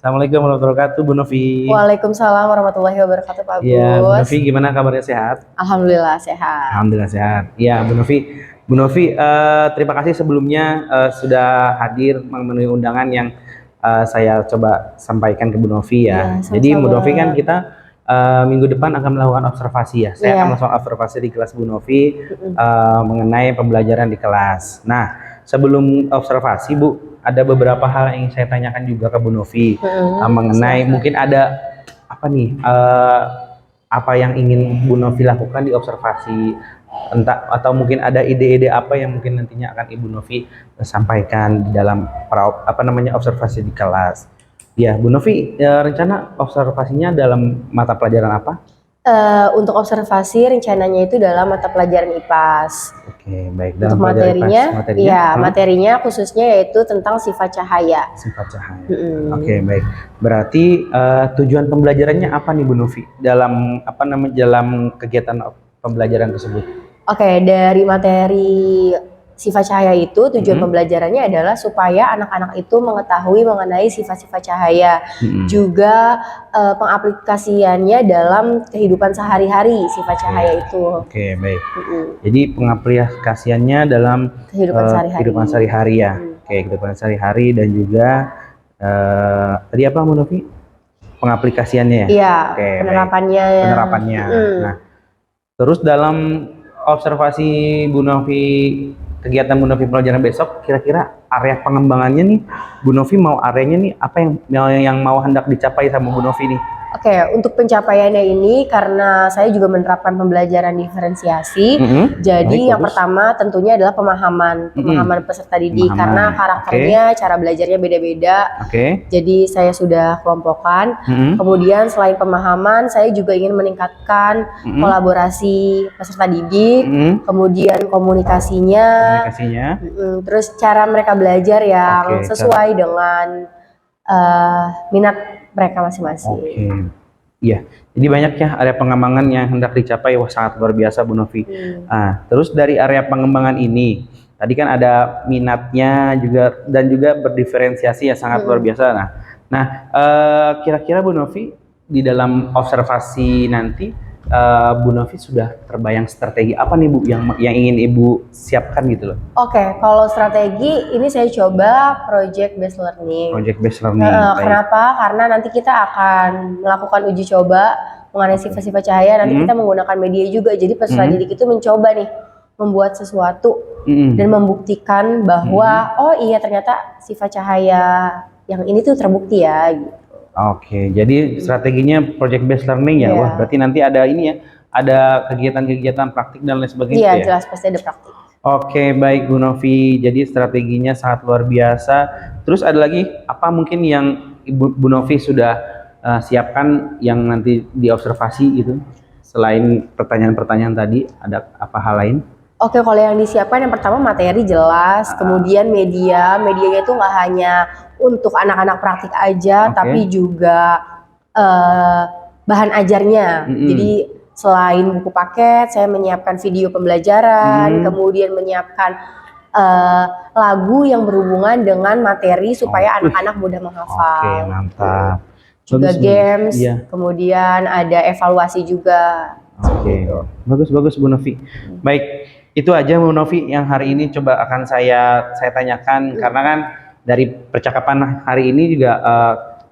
Assalamualaikum warahmatullahi wabarakatuh, Bu Novi. Waalaikumsalam warahmatullahi wabarakatuh, Pak Agus. Ya, Bu Novi, gimana kabarnya, sehat? Alhamdulillah sehat. Alhamdulillah sehat. Ya, Bu Novi. Bu Novi, terima kasih sebelumnya sudah hadir memenuhi undangan yang saya coba sampaikan ke Bu Novi ya. Ya, Jadi Bu sama-sama. Novi kan kita minggu depan akan melakukan observasi ya. Saya akan melakukan observasi di kelas Bu Novi mengenai pembelajaran di kelas. Nah, sebelum observasi Bu, ada beberapa hal yang ingin saya tanyakan juga ke Bu Novi mengenai mungkin ada apa nih apa yang ingin Bu Novi lakukan di observasi, entah atau mungkin ada ide-ide apa yang mungkin nantinya akan Ibu Novi sampaikan di dalam observasi di kelas. Ya, Bu Novi, rencana observasinya dalam mata pelajaran apa? Untuk observasi rencananya itu dalam mata pelajaran IPAS. Oke, baik. Dalam untuk materinya, materinya khususnya yaitu tentang sifat cahaya. Sifat cahaya. Oke, baik. Berarti tujuan pembelajarannya apa nih, Bu Novi? Dalam dalam kegiatan pembelajaran tersebut? Oke, dari materi sifat cahaya itu tujuan pembelajarannya adalah supaya anak-anak itu mengetahui mengenai sifat-sifat cahaya, juga pengaplikasiannya dalam kehidupan sehari-hari sifat cahaya itu. Oke, baik. Jadi pengaplikasiannya dalam kehidupan sehari-hari ya. Oke, kehidupan sehari-hari dan juga tadi apa, Bu Novi? Pengaplikasiannya ya? Iya, penerapannya. Penerapannya. Nah, terus dalam observasi Bu Novi, kegiatan Bu Novi pelajaran besok, kira-kira area pengembangannya nih, Bu Novi mau areanya nih apa yang mau hendak dicapai sama Bu Novi nih? Oke, untuk pencapaiannya ini karena saya juga menerapkan pembelajaran diferensiasi. Jadi yang pertama tentunya adalah pemahaman peserta didik karena karakternya, cara belajarnya beda-beda. Jadi saya sudah kelompokkan. Kemudian selain pemahaman, saya juga ingin meningkatkan kolaborasi peserta didik, kemudian komunikasinya, terus cara mereka belajar yang sesuai dengan minat mereka masing-masing. Iya, jadi banyak ya area pengembangan yang hendak dicapai. Wah, sangat luar biasa, Bu Novi. Terus dari area pengembangan ini, tadi kan ada minatnya juga dan juga berdiferensiasi ya, sangat luar biasa. Nah, kira-kira Bu Novi di dalam observasi nanti, Bu Novi sudah terbayang strategi apa nih, Bu, yang ingin Ibu siapkan gitu loh? Oke, kalau strategi ini saya coba project based learning. Project based learning. Kenapa? Karena nanti kita akan melakukan uji coba mengenai sifat-sifat cahaya. Nanti kita menggunakan media juga. Jadi peserta didik itu mencoba nih membuat sesuatu dan membuktikan bahwa oh iya ternyata sifat cahaya yang ini tuh terbukti ya gitu. Oke, jadi strateginya project based learning ya. Wah, berarti nanti ada ini ya, ada kegiatan-kegiatan praktik dan lain sebagainya. Iya, jelas pasti ada praktik. Oke, baik Bu Novi. Jadi strateginya sangat luar biasa. Terus ada lagi apa mungkin yang Bu Novi sudah siapkan yang nanti diobservasi itu? Selain pertanyaan-pertanyaan tadi, ada apa hal lain? Oke, kalau yang disiapkan yang pertama materi jelas, kemudian medianya itu nggak hanya untuk anak-anak praktik aja, tapi juga bahan ajarnya. Jadi selain buku paket, saya menyiapkan video pembelajaran, kemudian menyiapkan lagu yang berhubungan dengan materi supaya anak-anak mudah menghafal. Oke, mantap. Juga games, kemudian ada evaluasi juga. Oke, bagus Bu Novi. Baik. Itu aja Bu Novi yang hari ini coba akan saya tanyakan, karena kan dari percakapan hari ini juga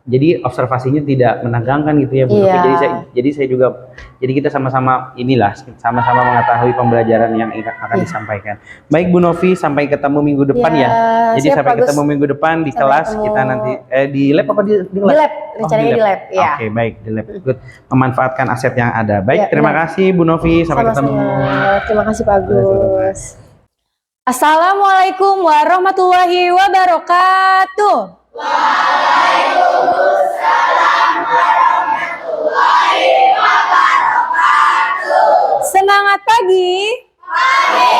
jadi observasinya tidak menegangkan gitu ya Bu Novi. Jadi kita sama-sama mengetahui pembelajaran yang akan disampaikan. Baik Bu Novi, sampai ketemu minggu depan ya. Jadi sampai ketemu minggu depan di kelas kita nanti di lab apa di lab? Rencananya di lab ya. Oke, baik, di lab. Good. Memanfaatkan aset yang ada. Baik, terima kasih Bu Novi, sampai ketemu. Terima kasih Pak Agus. Assalamualaikum warahmatullahi wabarakatuh. Waalaikumsalam warahmatullahi wabarakatuh. Semangat pagi. Pagi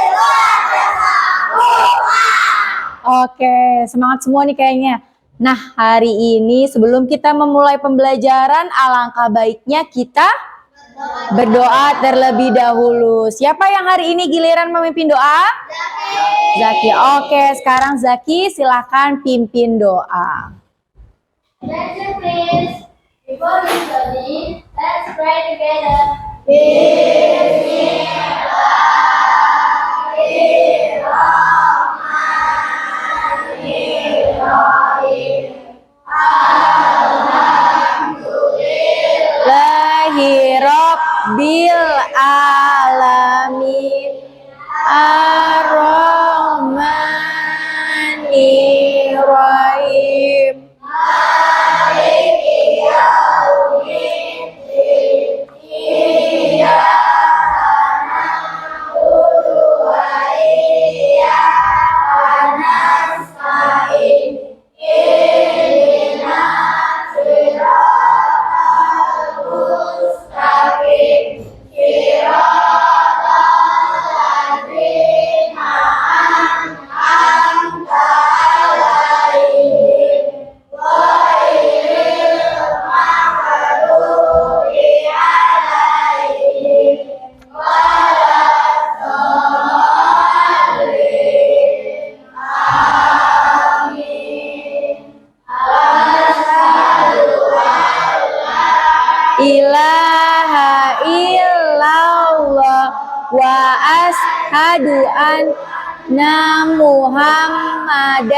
luar biasa. Oke, semangat semua nih kayaknya. Nah, hari ini sebelum kita memulai pembelajaran, alangkah baiknya kita Berdoa terlebih dahulu. Siapa yang hari ini giliran memimpin doa? Zaki. Oke, sekarang Zaki silakan pimpin doa. Attention please. Before we study, let's pray together. Bil alamin ar-rahmanir-rahim. Ilaha illallah wa ashadu anna Muhammadar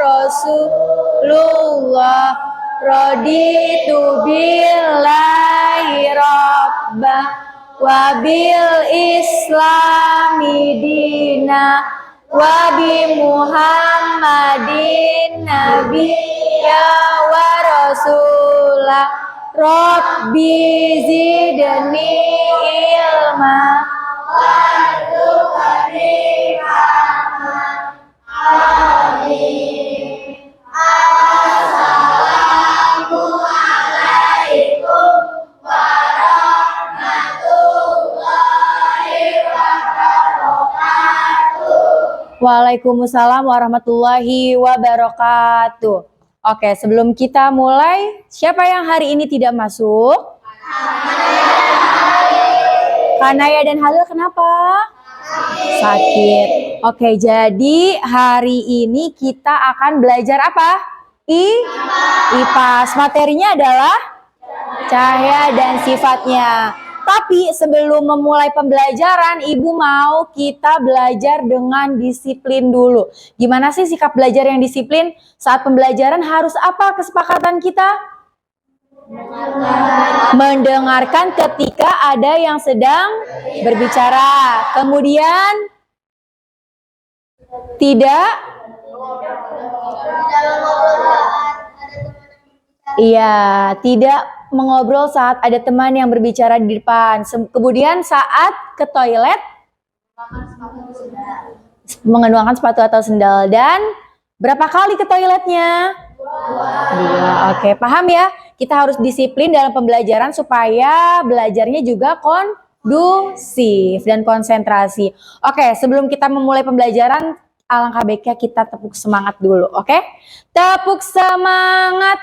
Rasulullah. Raditu billahi rabba wa bil islami dina wa bi Muhammadin nabiyya wa rasulah. Rabbi zidni ilma warzuqni rahmah. Amin. Assalamualaikum warahmatullahi wabarakatuh. Waalaikumsalam warahmatullahi wabarakatuh. Oke, sebelum kita mulai, siapa yang hari ini tidak masuk? Kanaya dan Halil kenapa? Sakit. Oke, jadi hari ini kita akan belajar apa? IPAS. Materinya adalah cahaya dan sifatnya. Tapi sebelum memulai pembelajaran, Ibu mau kita belajar dengan disiplin dulu. Gimana sih sikap belajar yang disiplin? Saat pembelajaran harus apa kesepakatan kita? Mendengarkan ketika ada yang sedang berbicara. Kemudian tidak mengobrol saat ada teman yang berbicara di depan. Kemudian saat ke toilet mengenakan sepatu atau sendal. Dan berapa kali ke toiletnya? 2. Oke, paham ya? Kita harus disiplin dalam pembelajaran supaya belajarnya juga kondusif dan konsentrasi. Oke, sebelum kita memulai pembelajaran, alangkah baiknya kita tepuk semangat dulu, oke? Tepuk semangat.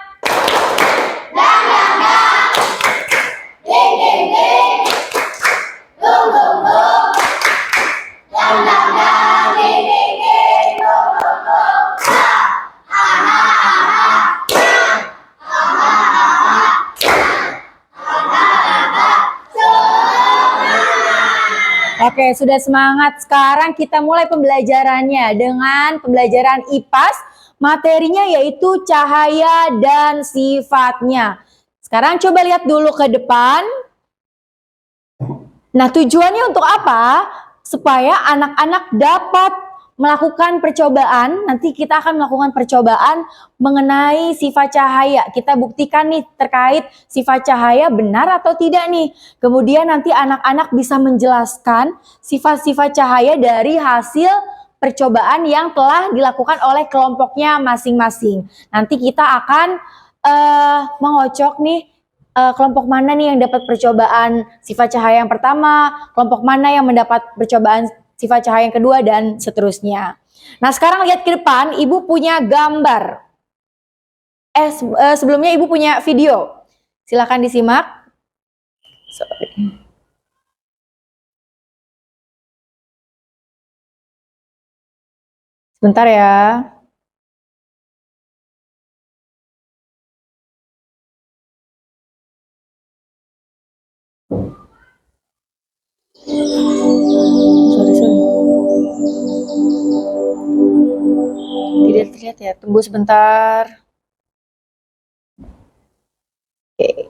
Dang, dang, dang. Ding, ding, ding. Dung, dung, dung. Dang, dang, dang. Ding, ding, ding. Dung, dung, dung. Ha, ha, ha, ha. Ha, ha, ha, ha. Ha, ha, ha, ha. Oke, sudah semangat. Sekarang kita mulai pembelajarannya dengan pembelajaran IPAS. Materinya yaitu cahaya dan sifatnya. Sekarang coba lihat dulu ke depan. Nah, tujuannya untuk apa? Supaya anak-anak dapat melakukan percobaan. Nanti kita akan melakukan percobaan mengenai sifat cahaya. Kita buktikan nih terkait sifat cahaya benar atau tidak nih. Kemudian nanti anak-anak bisa menjelaskan sifat-sifat cahaya dari hasil percobaan yang telah dilakukan oleh kelompoknya masing-masing. Nanti kita akan mengocok nih kelompok mana nih yang dapat percobaan sifat cahaya yang pertama, kelompok mana yang mendapat percobaan sifat cahaya yang kedua, dan seterusnya. Nah, sekarang lihat ke depan, Ibu punya gambar. Sebelumnya Ibu punya video. Silakan disimak. Sorry. Sebentar ya. Sorry. Tidak terlihat ya. Tunggu sebentar. Oke.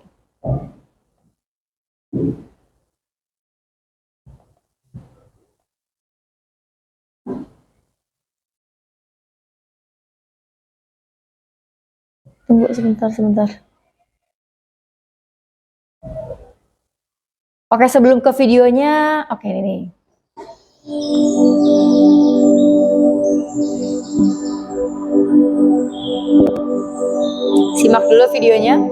Tunggu sebentar. Oke, sebelum ke videonya, oke ini nih. Simak dulu videonya.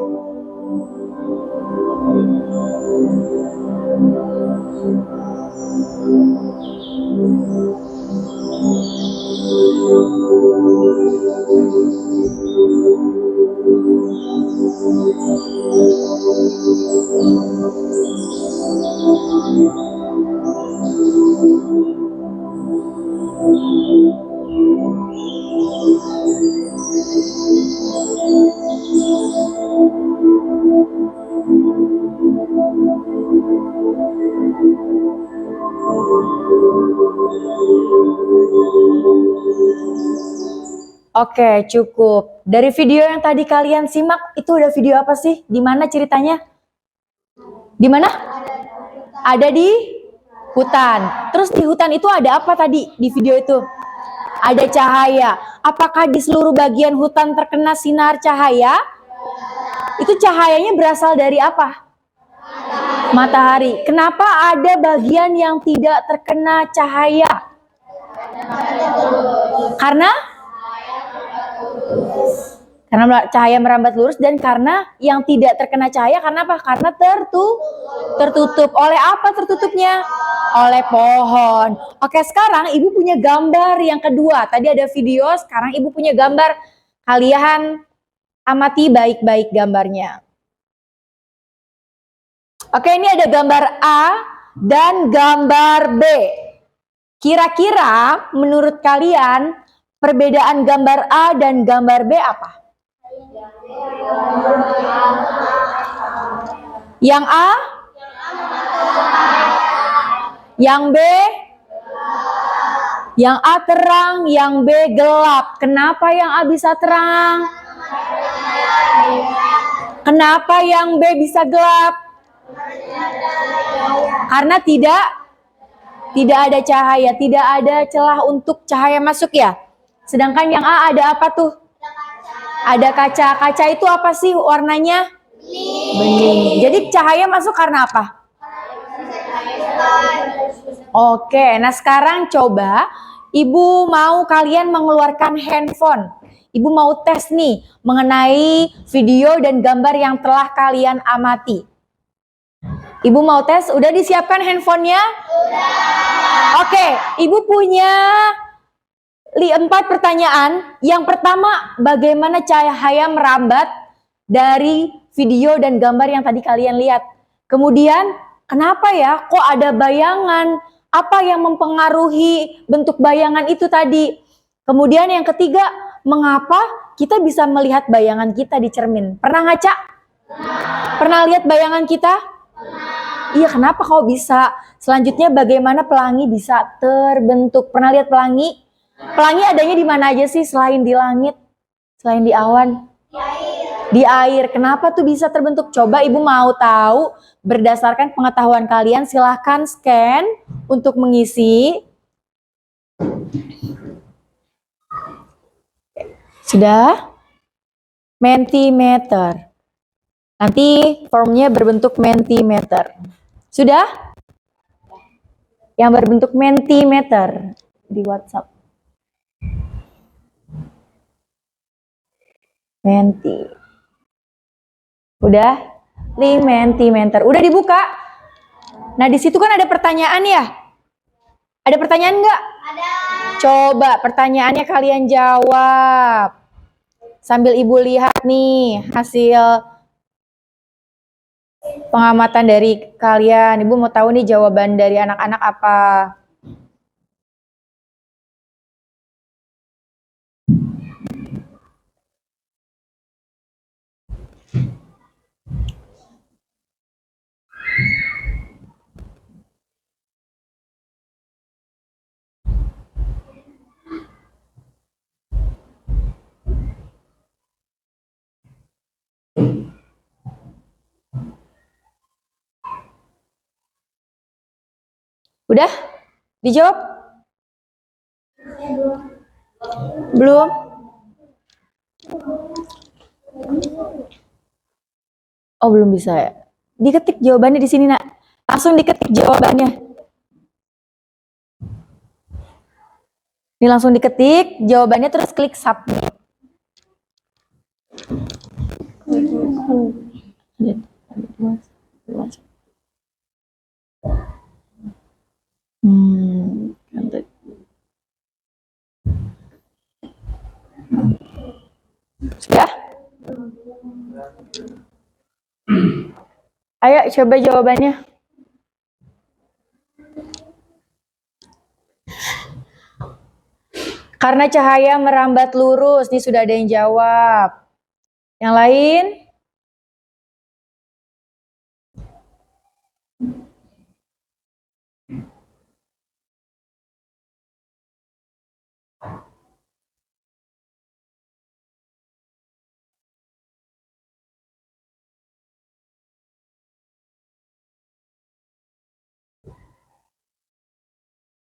Oke, cukup. Dari video yang tadi kalian simak, itu ada video apa sih? Di mana ceritanya? Di mana? Ada di hutan. Terus di hutan itu ada apa tadi di video itu? Ada cahaya. Apakah di seluruh bagian hutan terkena sinar cahaya? Itu cahayanya berasal dari apa? Matahari. Kenapa ada bagian yang tidak terkena cahaya? Karena cahaya merambat lurus, dan karena yang tidak terkena cahaya karena apa? Karena tertutup. Oleh apa tertutupnya? Oleh pohon. Oke, sekarang Ibu punya gambar yang kedua. Tadi ada video, sekarang Ibu punya gambar. Kalian amati baik-baik gambarnya. Oke, ini ada gambar A dan gambar B. Kira-kira menurut kalian perbedaan gambar A dan gambar B apa? Yang A? Yang B? Yang A terang, yang B gelap. Kenapa yang A bisa terang? Kenapa yang B bisa gelap? Karena tidak ada cahaya, tidak ada celah untuk cahaya masuk ya. Sedangkan yang A ada apa tuh? Ada kaca. Kaca itu apa sih warnanya? Bening. Jadi cahaya masuk karena apa? Oke, nah sekarang coba Ibu mau kalian mengeluarkan handphone. Ibu mau tes nih mengenai video dan gambar yang telah kalian amati. Ibu mau tes, udah disiapkan handphonenya? Udah. Oke, Ibu punya 4 pertanyaan. Yang pertama, bagaimana cahaya merambat dari video dan gambar yang tadi kalian lihat? Kemudian, kenapa ya kok ada bayangan? Apa yang mempengaruhi bentuk bayangan itu tadi? Kemudian yang ketiga, mengapa kita bisa melihat bayangan kita di cermin? Pernah ngaca? Pernah lihat bayangan kita? Iya, kenapa kok bisa? Selanjutnya, bagaimana pelangi bisa terbentuk? Pernah lihat pelangi? Pelangi adanya di mana aja sih selain di langit? Selain di awan? Di air. Kenapa tuh bisa terbentuk? Coba Ibu mau tahu berdasarkan pengetahuan kalian, silahkan scan untuk mengisi. Sudah? Mentimeter. Nanti formnya berbentuk mentimeter. Sudah? Yang berbentuk mentimeter di WhatsApp. Menti. Udah? Mentimeter. Udah dibuka? Nah, di situ kan ada pertanyaan ya? Ada pertanyaan nggak? Ada. Coba pertanyaannya kalian jawab. Sambil Ibu lihat nih hasil pengamatan dari kalian. Ibu mau tahu nih jawaban dari anak-anak apa. Udah? Dijawab? Belum? Oh, belum bisa ya. Diketik jawabannya di sini, Nak. Langsung diketik jawabannya. Ini langsung diketik jawabannya terus klik submit. Sudah? Ayo coba jawabannya. Karena cahaya merambat lurus, nih sudah ada yang jawab. Yang lain?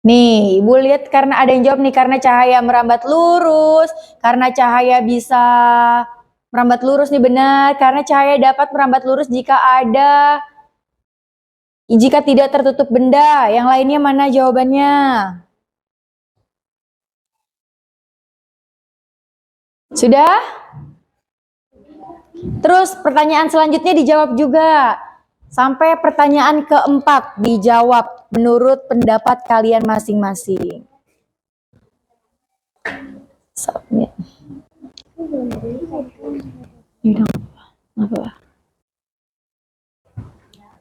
Nih, Ibu lihat karena ada yang jawab nih, karena cahaya merambat lurus, karena cahaya bisa merambat lurus nih benar, karena cahaya dapat merambat lurus jika tidak tertutup benda. Yang lainnya mana jawabannya? Sudah? Terus pertanyaan selanjutnya dijawab juga. Sampai pertanyaan keempat dijawab menurut pendapat kalian masing-masing. Submit. Apa?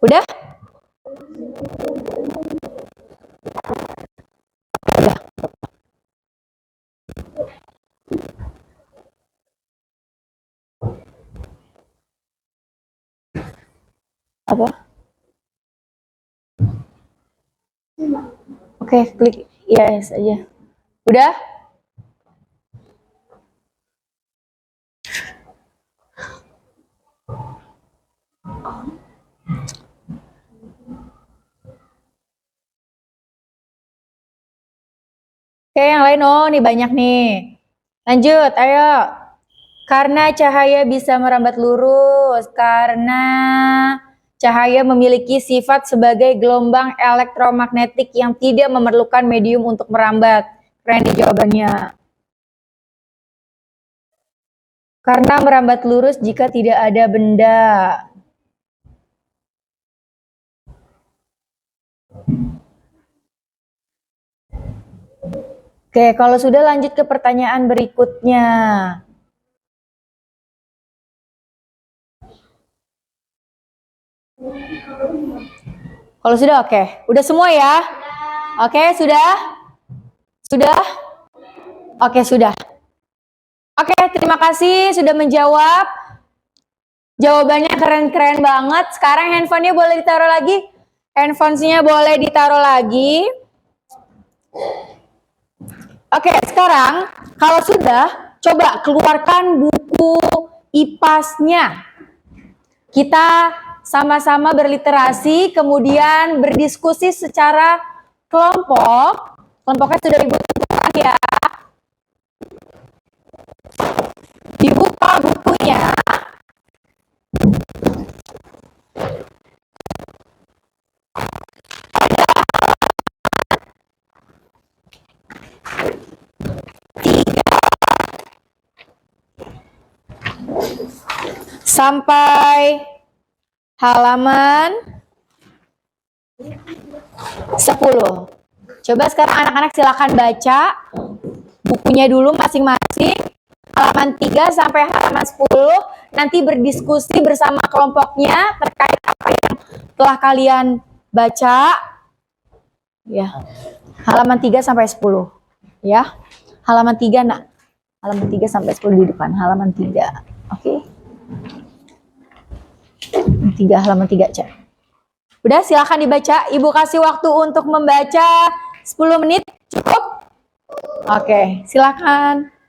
Udah? Udah. Apa? Oke, klik yes aja. Udah? Oke, yang lain nih banyak nih. Lanjut, ayo. Karena cahaya bisa merambat lurus, karena cahaya memiliki sifat sebagai gelombang elektromagnetik yang tidak memerlukan medium untuk merambat. Keren di jawabannya. Karena merambat lurus jika tidak ada benda. Oke, kalau sudah lanjut ke pertanyaan berikutnya. Kalau sudah oke. Udah semua ya? Oke, sudah? Sudah? Oke, sudah. Oke, terima kasih sudah menjawab. Jawabannya keren-keren banget. Sekarang handphonenya boleh ditaruh lagi? Handphonenya boleh ditaruh lagi. Oke, sekarang kalau sudah, coba keluarkan buku IPAS-nya. Kita sama-sama berliterasi, kemudian berdiskusi secara kelompok. Kelompoknya sudah Ibu tentukan ya. Dibuka bukunya. Sampai halaman 10. Coba sekarang anak-anak silakan baca bukunya dulu masing-masing. halaman 3 sampai halaman 10 nanti berdiskusi bersama kelompoknya terkait apa yang telah kalian baca ya. Halaman 3 sampai 10 ya. Halaman 3 Nak. Halaman 3 sampai 10 di depan. Halaman 3. Oke. 3 halaman 3 cek. Udah silakan dibaca. Ibu kasih waktu untuk membaca 10 menit cukup? Oke, silakan.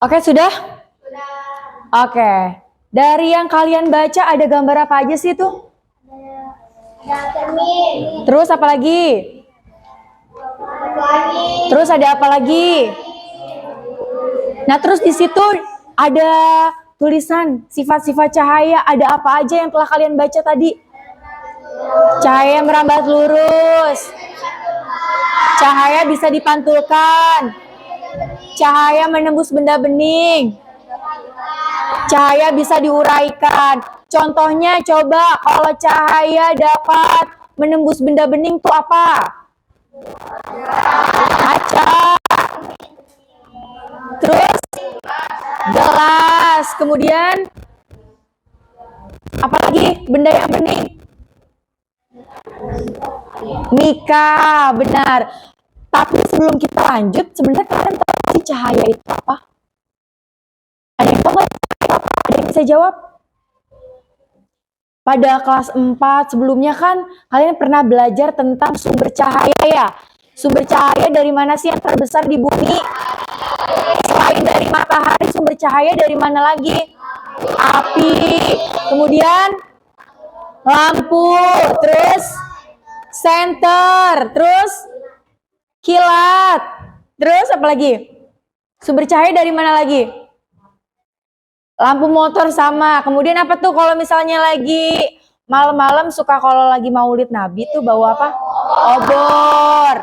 Oke, sudah? Oke. Dari yang kalian baca ada gambar apa aja sih tuh? Ada cermin. Terus apa lagi? Lagi. Terus ada apa lagi? Nah, terus di situ ada tulisan sifat-sifat cahaya. Ada apa aja yang telah kalian baca tadi? Cahaya merambat lurus. Cahaya bisa dipantulkan. Cahaya menembus benda bening. Cahaya bisa diuraikan. Contohnya coba kalau cahaya dapat menembus benda bening itu apa? Kaca. Terus gelas. Kemudian apalagi benda yang bening? Mika, benar. Tapi sebelum kita lanjut, sebenarnya kalian tahu sih cahaya itu apa? Ada yang tahu nggak cahaya apa? Ada yang bisa jawab? Pada kelas 4 sebelumnya kan kalian pernah belajar tentang sumber cahaya ya? Sumber cahaya dari mana sih yang terbesar di bumi? Selain dari matahari, sumber cahaya dari mana lagi? Api. Kemudian lampu, terus senter, terus kilat, terus apa lagi? Sumber cahaya dari mana lagi? Lampu motor sama. Kemudian apa tuh kalau misalnya lagi malam-malam suka kalau lagi maulid Nabi tuh bawa apa? Obor.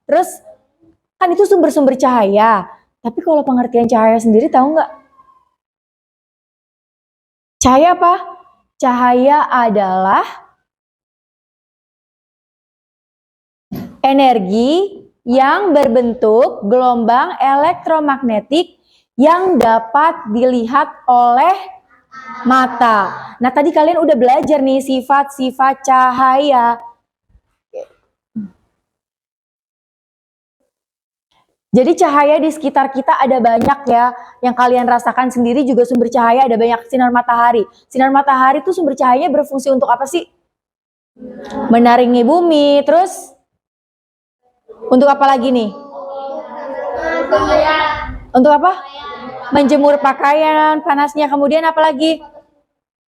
Terus kan itu sumber-sumber cahaya. Tapi kalau pengertian cahaya sendiri tahu nggak? Cahaya apa? Cahaya adalah energi yang berbentuk gelombang elektromagnetik yang dapat dilihat oleh mata. Nah, tadi kalian udah belajar nih sifat-sifat cahaya. Jadi cahaya di sekitar kita ada banyak ya. Yang kalian rasakan sendiri juga sumber cahaya ada banyak. Sinar matahari. Sinar matahari itu sumber cahayanya berfungsi untuk apa sih? Menaringi bumi. Terus untuk apa lagi nih? Untuk apa? Menjemur pakaian, panasnya. Kemudian apa lagi?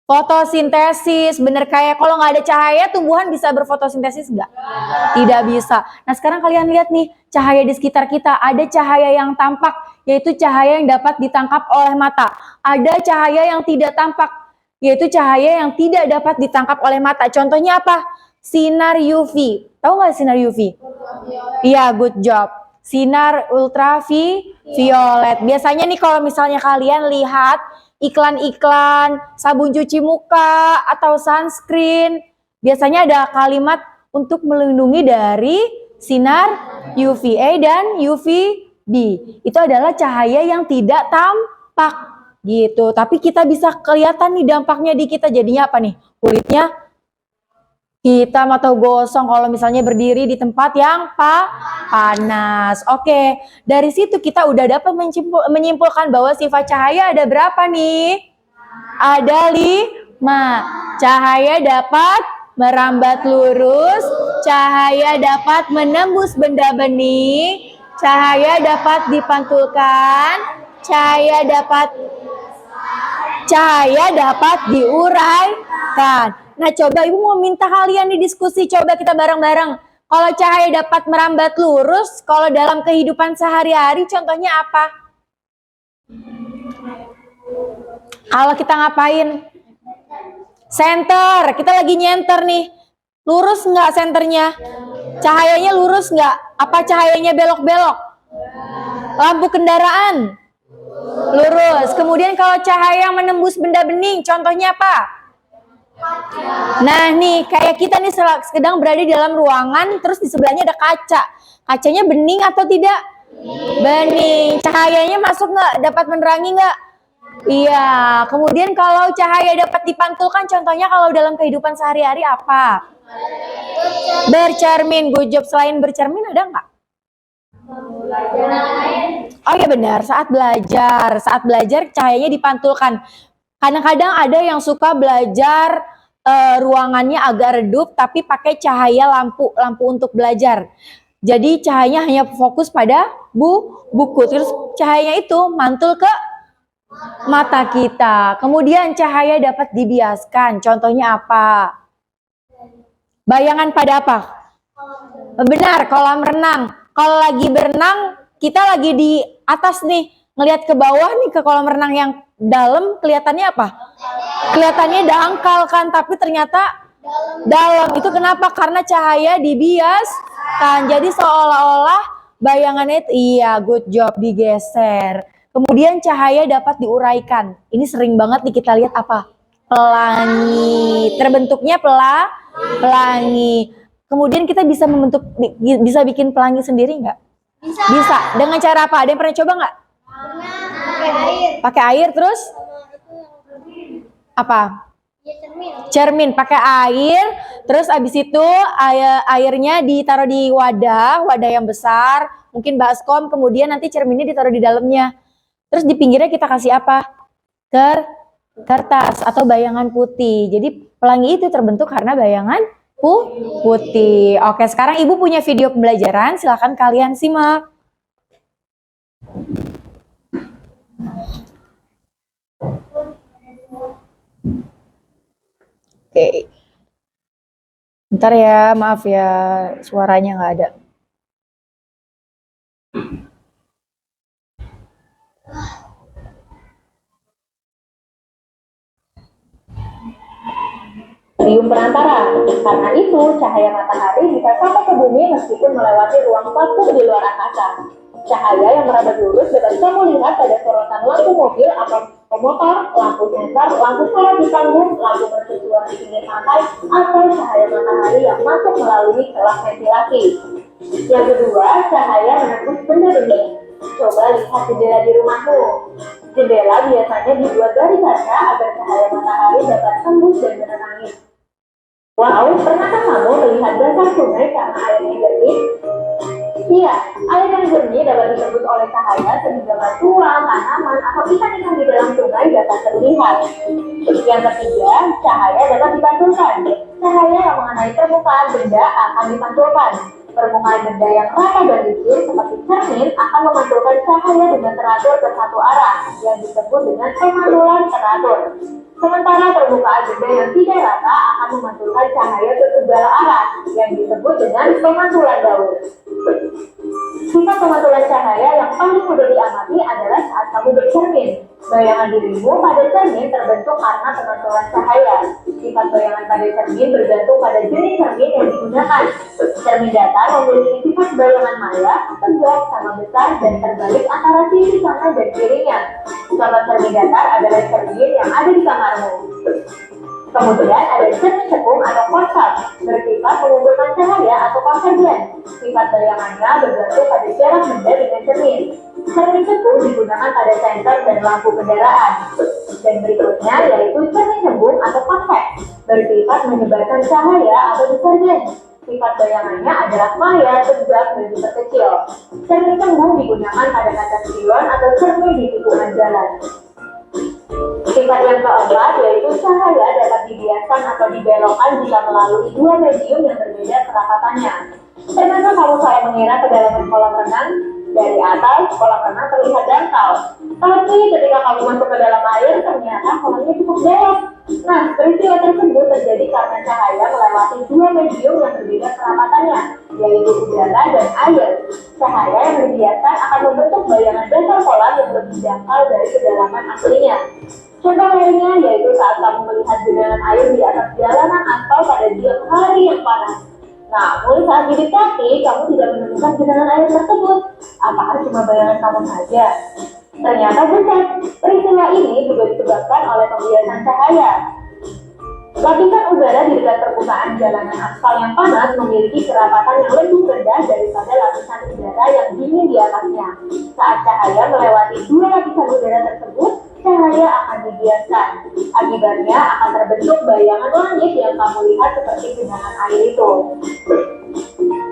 Fotosintesis. Bener, kayak kalau nggak ada cahaya tumbuhan bisa berfotosintesis nggak? Tidak bisa. Nah sekarang kalian lihat nih cahaya di sekitar kita. Ada cahaya yang tampak, yaitu cahaya yang dapat ditangkap oleh mata. Ada cahaya yang tidak tampak, yaitu cahaya yang tidak dapat ditangkap oleh mata. Contohnya apa? Sinar UV. Tahu nggak sinar UV? Iya, good job. Sinar ultraviolet. Biasanya nih kalau misalnya kalian lihat iklan-iklan sabun cuci muka atau sunscreen, biasanya ada kalimat untuk melindungi dari sinar UVA dan UVB. Itu adalah cahaya yang tidak tampak gitu. Tapi kita bisa kelihatan nih dampaknya di kita. Jadinya apa nih? Kulitnya hitam atau gosong kalau misalnya berdiri di tempat yang panas. Oke, dari situ kita udah dapat menyimpulkan bahwa sifat cahaya ada berapa nih? Ada 5. Cahaya dapat merambat lurus, cahaya dapat menembus benda bening, cahaya dapat dipantulkan, cahaya dapat diuraikan. Nah, coba Ibu mau minta kalian nih diskusi, coba kita bareng-bareng. Kalau cahaya dapat merambat lurus, kalau dalam kehidupan sehari-hari contohnya apa? Kalau kita ngapain? Senter, kita lagi nyenter nih. Lurus nggak senternya? Cahayanya lurus nggak? Apa cahayanya belok-belok? Lampu kendaraan? Lurus. Kemudian kalau cahaya yang menembus benda bening, contohnya apa? Nah nih, kayak kita nih sedang berada di dalam ruangan, terus di sebelahnya ada kaca. Kacanya bening atau tidak? Bening. Cahayanya masuk nggak? Dapat menerangi nggak? Iya. Kemudian kalau cahaya dapat dipantulkan, contohnya kalau dalam kehidupan sehari-hari apa? Bercermin. Good job. Selain bercermin ada nggak? Oh iya benar, saat belajar cahayanya dipantulkan. Kadang-kadang ada yang suka belajar ruangannya agak redup tapi pakai cahaya lampu untuk belajar. Jadi cahayanya hanya fokus pada buku. Terus cahayanya itu mantul ke Mata kita. Kemudian cahaya dapat dibiaskan. Contohnya apa? Bayangan pada apa? Benar, kolam renang. Kalau lagi berenang, kita lagi di atas nih, ngelihat ke bawah nih ke kolam renang yang dalam, kelihatannya apa? Kelihatannya dangkal kan, tapi ternyata dalam. Itu kenapa? Karena cahaya dibiaskan. Jadi seolah-olah bayangannya iya, good job, digeser. Kemudian cahaya dapat diuraikan. Ini sering banget nih kita lihat apa? Pelangi. Terbentuknya pelangi. Kemudian kita bisa bisa bikin pelangi sendiri nggak? Bisa. Dengan cara apa? Ada yang pernah coba nggak? Pakai air. Pakai air terus? Apa? Ya, cermin. Cermin. Pakai air. Terus abis itu airnya ditaruh di wadah yang besar. Mungkin baskom. Kemudian nanti cerminnya ditaruh di dalamnya. Terus di pinggirnya kita kasih apa? Kertas atau bayangan putih. Jadi pelangi itu terbentuk karena bayangan putih. Oke, sekarang Ibu punya video pembelajaran, silakan kalian simak. Oke. Bentar ya, maaf ya, suaranya nggak ada. Medium perantara. Karena itu, cahaya matahari bisa sampai ke bumi meskipun melewati ruang vakum di luar angkasa. Cahaya yang merambat lurus dapat kamu lihat pada sorotan lampu mobil atau motor, lampu sensor, lampu sorot di panggung, lampu mercusuar di pinggir pantai, atau cahaya matahari yang masuk melalui celah ventilasi. Yang kedua, cahaya menembus benda-benda. Coba lihat jendela di rumahmu. Jendela biasanya dibuat dari kaca agar cahaya matahari dapat tembus dan menerangi. Wow, pernahkah kamu melihat dasar sungai karena airnya jernih? Iya, air yang jernih dapat ditembus oleh cahaya sehingga batuan, tanaman, atau ikan-ikan di dalam sungai dapat terlihat. Yang ketiga, cahaya dapat dipantulkan. Cahaya yang mengenai permukaan benda akan dipantulkan. Permukaan benda yang rata dan licin seperti cermin akan memantulkan cahaya dengan teratur ke satu arah yang disebut dengan pemantulan teratur. Sementara permukaan benda yang tidak rata akan memantulkan cahaya ke segala arah yang disebut dengan pemantulan daun. Sifat pemantulan cahaya yang paling mudah diamati adalah saat kamu bercermin. Bayangan dirimu pada cermin terbentuk karena pemantulan cahaya. Sifat bayangan pada cermin bergantung pada jenis cermin yang digunakan. Cermin datar memiliki sifat bayangan maya, tegak, sama besar, dan terbalik antara sisi kanan dan kirinya. Contoh cermin datar adalah cermin yang ada di kamarmu. Kemudian ada cermin cekung atau konsap, bersifat mengumpulkan cahaya atau konvergen. Sifat bayangannya bergantung pada jarak benda dengan cermin. Cermin cekung digunakan pada sensor dan lampu kendaraan. Dan berikutnya yaitu cermin cembung atau konveks, bersifat menyebarkan cahaya atau divergen. Sifat bayangannya adalah maya, tegak, dan diperkecil. Cermin cembung digunakan pada kaca spion atau cermin di tikungan jalan. Sifat yang keempat yaitu cahaya dapat dibiaskan atau dibelokkan jika melalui dua medium yang berbeda kerapatannya. Pernahkah kamu salah mengira kedalaman kolam renang? Dari atas, kolam renang terlihat dangkal. Tapi ketika kamu masuk ke dalam air, ternyata kolamnya cukup dalam. Nah, peristiwa tersebut terjadi karena cahaya melewati dua medium yang berbeda kerapatannya, yaitu udara dan air. Cahaya yang dibiaskan akan membentuk bayangan dasar kolam yang lebih dangkal dari kedalaman aslinya. Contoh lainnya yaitu saat kamu melihat genangan air di atas jalanan atau pada siang hari yang panas. Namun saat didekati, kamu tidak menemukan genangan air tersebut. Apakah cuma bayangan kamu saja? Ternyata bukan. Peristiwa ini juga disebabkan oleh pembiasan cahaya. Lapisan udara di dekat permukaan jalanan aspal yang panas memiliki kerapatan yang lebih rendah daripada lapisan udara yang dingin di atasnya. Saat cahaya melewati dua lapisan udara tersebut, cahaya akan dibiaskan. Akibatnya akan terbentuk bayangan langit yang kamu lihat seperti genangan air itu.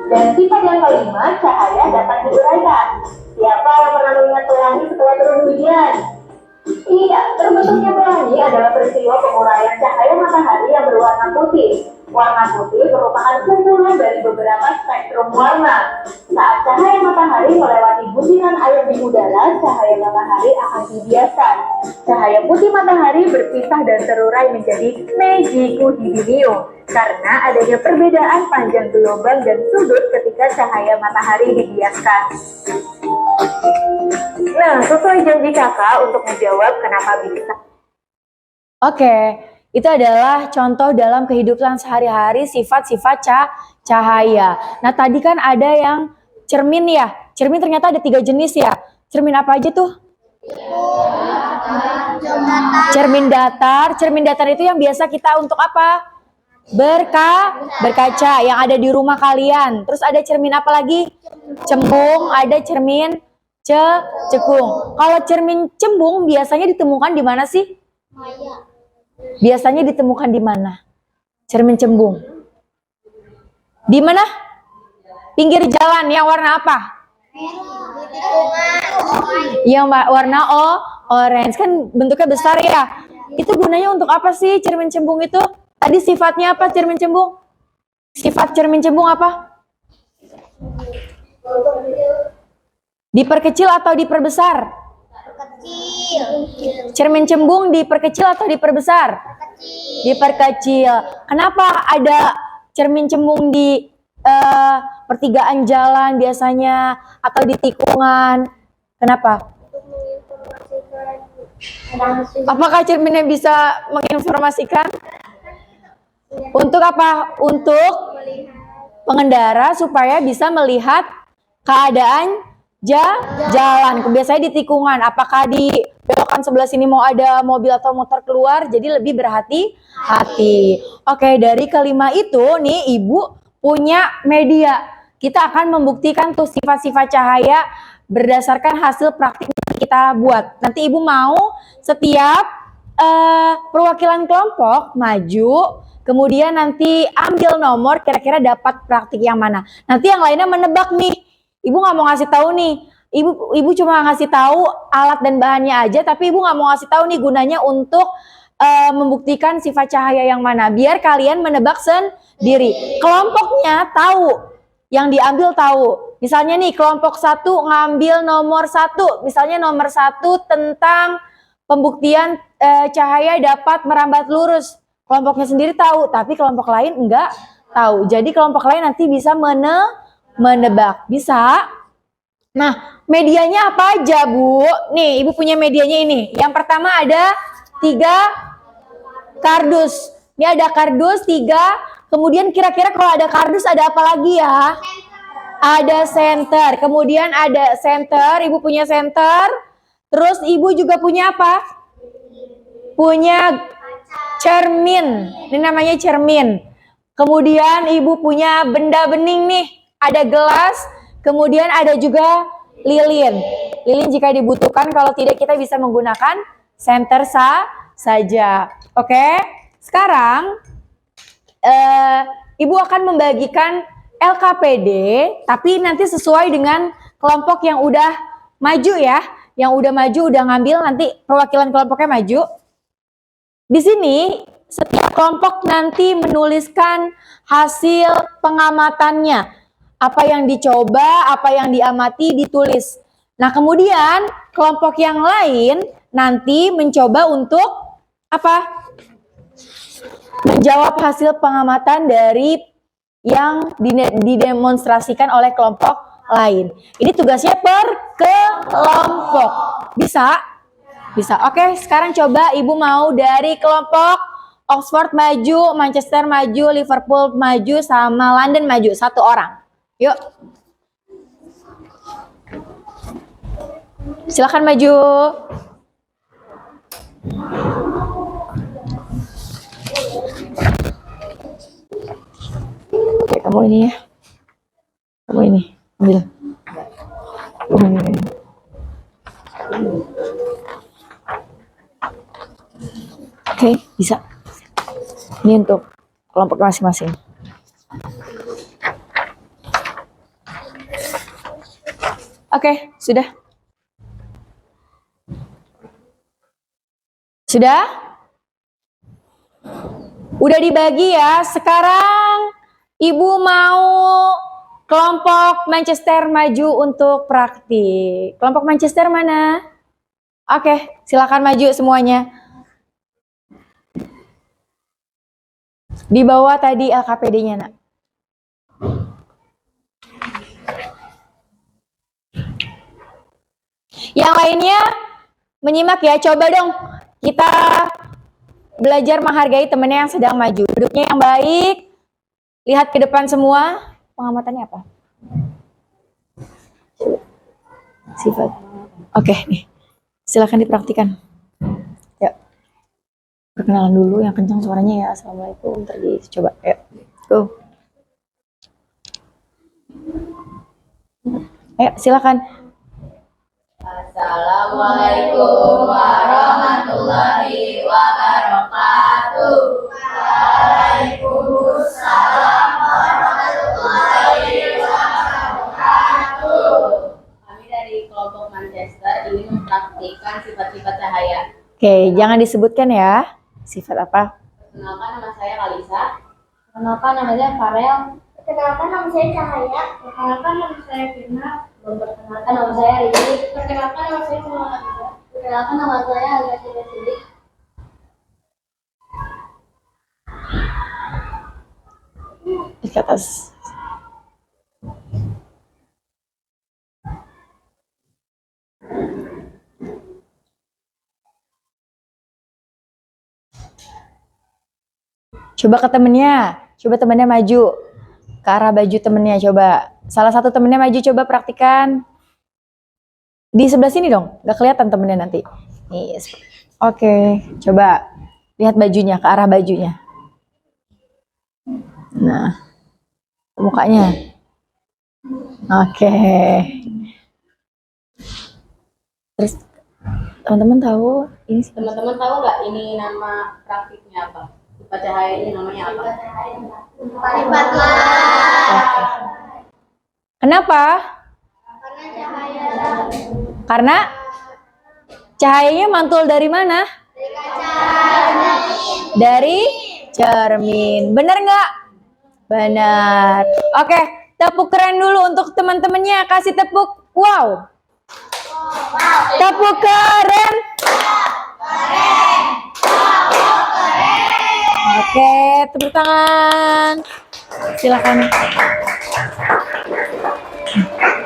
Dan sifat yang kelima, cahaya dapat diuraikan. Siapa yang pernah melihat pelangi setelah turun hujan? Iya, terbentuknya pelangi adalah peristiwa penguraian cahaya matahari yang berwarna putih. Warna putih merupakan kumpulan dari beberapa spektrum warna. Saat cahaya matahari melewati butiran air di udara, cahaya matahari akan dibiaskan. Cahaya putih matahari berpisah dan terurai menjadi megikuhibinio karena adanya perbedaan panjang gelombang dan sudut ketika cahaya matahari dibiaskan. Nah, sesuai janji kakak untuk menjawab kenapa bisa. Oke, itu adalah contoh dalam kehidupan sehari-hari sifat-sifat cahaya. Nah, tadi kan ada yang cermin ya. Cermin ternyata ada 3 jenis ya. Cermin apa aja tuh? Cermin datar. Cermin datar itu yang biasa kita untuk apa? Berkaca yang ada di rumah kalian. Terus ada cermin apa lagi? Cembung, ada cermin cekung. Kalau cermin cembung biasanya ditemukan di mana sih? Biasanya ditemukan di mana? Cermin cembung. Di mana? Pinggir jalan yang warna apa? Yang warna orange, kan bentuknya besar ya. Itu gunanya untuk apa sih cermin cembung itu? Tadi sifatnya apa cermin cembung? Sifat cermin cembung apa? Diperkecil atau diperbesar? Cermin cembung diperkecil atau diperbesar? Diperkecil. Kenapa ada cermin cembung di pertigaan jalan biasanya atau di tikungan? Kenapa? Apakah cerminnya bisa menginformasikan? Untuk apa? Untuk pengendara supaya bisa melihat keadaan jalan. Biasanya di tikungan. Apakah di belokan sebelah sini mau ada mobil atau motor keluar? Jadi lebih berhati-hati. Oke, dari kelima itu nih Ibu punya media. Kita akan membuktikan tuh sifat-sifat cahaya berdasarkan hasil praktik yang kita buat. Nanti Ibu mau setiap perwakilan kelompok maju, kemudian nanti ambil nomor kira-kira dapat praktik yang mana. Nanti yang lainnya menebak nih. Ibu nggak mau ngasih tahu nih. Ibu cuma ngasih tahu alat dan bahannya aja, tapi Ibu nggak mau ngasih tahu nih gunanya untuk membuktikan sifat cahaya yang mana. Biar kalian menebak sendiri. Kelompoknya tahu, yang diambil tahu. Misalnya nih kelompok 1 ngambil nomor 1. Misalnya nomor 1 tentang pembuktian cahaya dapat merambat lurus. Kelompoknya sendiri tahu, tapi kelompok lain enggak tahu. Jadi kelompok lain nanti bisa menebak. Bisa? Nah, medianya apa aja, Bu? Nih, Ibu punya medianya ini. Yang pertama ada 3 kardus. Ini ada kardus 3. Kemudian kira-kira kalau ada kardus ada apa lagi ya? Ada senter. Kemudian ada senter. Ibu punya senter. Terus Ibu juga punya apa? Punya cermin. Ini namanya cermin. Kemudian Ibu punya benda bening nih. Ada gelas, kemudian ada juga lilin. Lilin jika dibutuhkan, kalau tidak kita bisa menggunakan senter saja. Oke, sekarang Ibu akan membagikan LKPD, tapi nanti sesuai dengan kelompok yang udah maju ya. Yang udah maju, udah ngambil, nanti perwakilan kelompoknya maju. Di sini setiap kelompok nanti menuliskan hasil pengamatannya. Apa yang dicoba, apa yang diamati, ditulis. Nah, kemudian kelompok yang lain nanti mencoba untuk apa? Menjawab hasil pengamatan dari yang didemonstrasikan oleh kelompok lain. Ini tugasnya per kelompok. Bisa? Bisa. Oke, sekarang coba Ibu mau dari kelompok Oxford maju, Manchester maju, Liverpool maju, sama London maju. 1 orang. Yuk. Silakan maju. Oke, kamu ini ya. Kamu ini. Ambil. Kamu ini. Oke, bisa. Ini untuk kelompok masing-masing. Oke, sudah. Sudah? Udah dibagi ya. Sekarang Ibu mau kelompok Manchester maju untuk praktik. Kelompok Manchester mana? Oke, silakan maju semuanya. Di bawah tadi LKPD-nya, Nak. Yang lainnya menyimak ya. Coba dong kita belajar menghargai temannya yang sedang maju. Duduknya yang baik. Lihat ke depan semua. Pengamatannya apa? Sifat. Oke, nih. Silakan dipraktikan. Ya. Perkenalan dulu yang kencang suaranya ya. Assalamualaikum. Terus coba. Yuk. Go. Ayo, silakan. Assalamualaikum warahmatullahi wabarakatuh. Waalaikumsalam warahmatullahi wabarakatuh. Kami dari kelompok Manchester ingin mempraktikkan sifat-sifat cahaya. Oke, jangan disebutkan ya. Sifat apa? Perkenalkan, nama saya Kalisa. Perkenalkan, nama saya Farel. Perkenalkan nama saya Cahaya. Perkenalkan, nama saya Firna. Perkenalkan, nama saya Riki. Perkenalkan nama saya Muhammad. Perkenalkan, nama saya Alias Sidik. Di atas. Coba ke temennya. Coba temennya maju. Ke arah baju temennya coba. Salah satu temennya maju coba praktikan. Di sebelah sini dong. Gak kelihatan temennya nanti. Yes. Oke. Coba. Lihat bajunya. Ke arah bajunya. Nah. Mukanya. Oke. Terus teman-teman tahu ini Teman-teman tahu nggak ini nama praktiknya apa? Sifat cahaya ini namanya apa? Sifat lah. kenapa? Karena cahaya Karena cahayanya mantul dari mana? Dari cermin. Bener nggak? Benar. Oke, tepuk keren dulu untuk teman-temannya. Kasih tepuk. Wow. Tepuk keren. Oke, tepuk tangan. Silakan.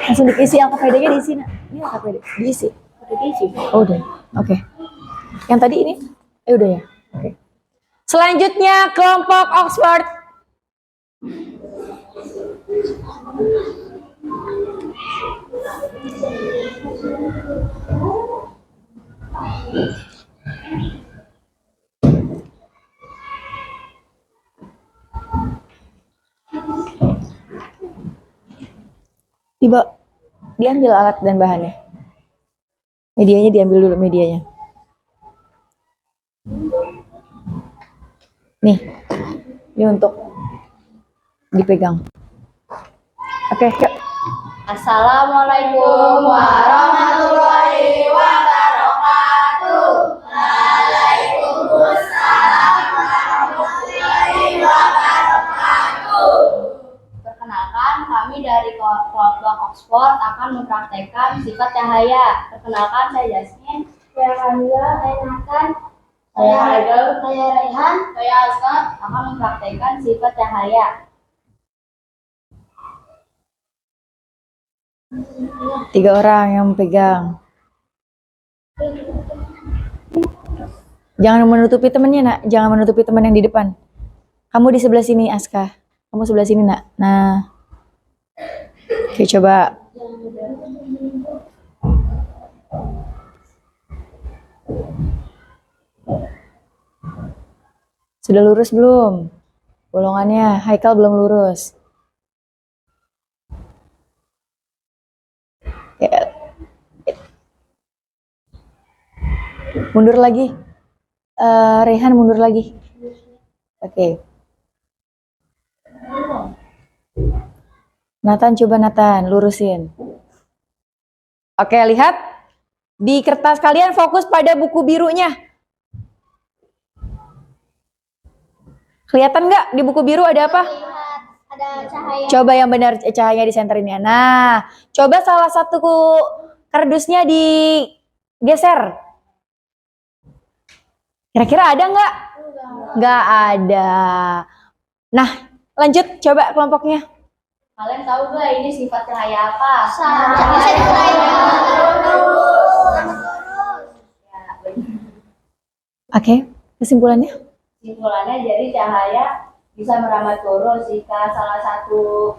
Langsung diisi LKPD-nya diisi, Nak. Ini LKPD. Diisi. Udah diisi. Oh, udah. Oke. Yang tadi ini? Udah ya. Oke. Selanjutnya kelompok Oxford. Tiba, diambil alat dan bahannya. Medianya diambil dulu, medianya. Nih, ini untuk dipegang. Oke, yuk. Assalamualaikum warahmatullahi wabarakatuh. Waalaikumsalam warahmatullahi wabarakatuh. Perkenalkan, kami dari kelompok Oxford akan mempraktekkan sifat cahaya. Perkenalkan, saya Jasmine. Saya Kamila, saya Nathan, Saya Haidal. saya Raihan. Saya Asad akan mempraktekkan sifat cahaya. Tiga orang yang pegang. Jangan menutupi temennya, Nak. Jangan menutupi teman yang di depan. Kamu di sebelah sini, Aska. Kamu sebelah sini, Nak. Nah. Oke, coba. Sudah lurus belum? Bolongannya, Haikal belum lurus. Ya. Mundur lagi. Rehan mundur lagi. Oke. Nathan, coba Nathan, lurusin. Oke, lihat. Di kertas kalian fokus pada buku birunya. Kelihatan nggak di buku biru ada apa? Lihat ada cahaya. Coba yang benar cahaya disenterin ya. Nah, coba salah satu kardusnya digeser. Kira-kira ada nggak? Nggak ada. Nah, lanjut coba kelompoknya. Kalian tahu gak ini sifat cahaya apa? Bisa diuraikan. Oke, kesimpulannya? Kesimpulannya jadi cahaya bisa merambat lurus jika salah satu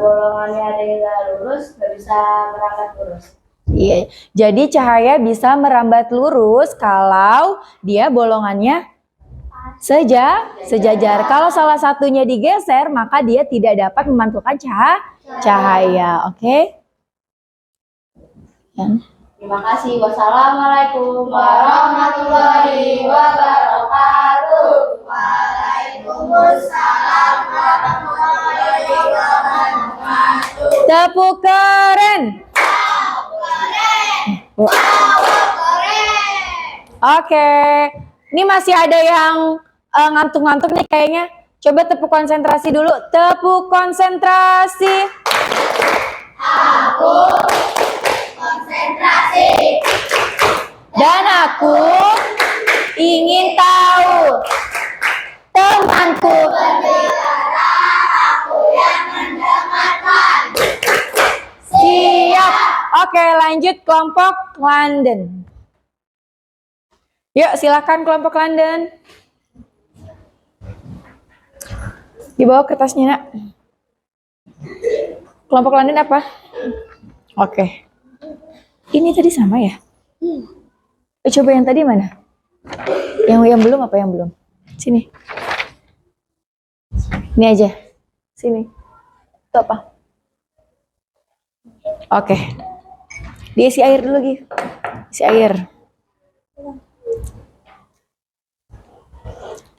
golongannya ada yang nggak lurus, nggak bisa merambat lurus. Iya, jadi cahaya bisa merambat lurus kalau dia bolongannya sejajar. Kalau salah satunya digeser, maka dia tidak dapat memantulkan cahaya. Oke? Ya. Terima kasih. Wassalamualaikum warahmatullahi wabarakatuh. Waalaikumsalam warahmatullahi wabarakatuh. Tepuk keren. Oke, ini masih ada yang ngantuk-ngantuk nih kayaknya. Coba tepuk konsentrasi dulu. Tepuk konsentrasi. Dan aku ingin tahu. Temanku siap. Oke, lanjut kelompok London. Yuk, silakan kelompok London. Dibawa kertasnya, Nak. Kelompok London apa? Oke. Ini tadi sama ya? Coba yang tadi mana? Yang belum apa yang belum? Sini. Ini aja. Sini. Itu apa? Oke. Diisi air dulu, Gi. Isi air.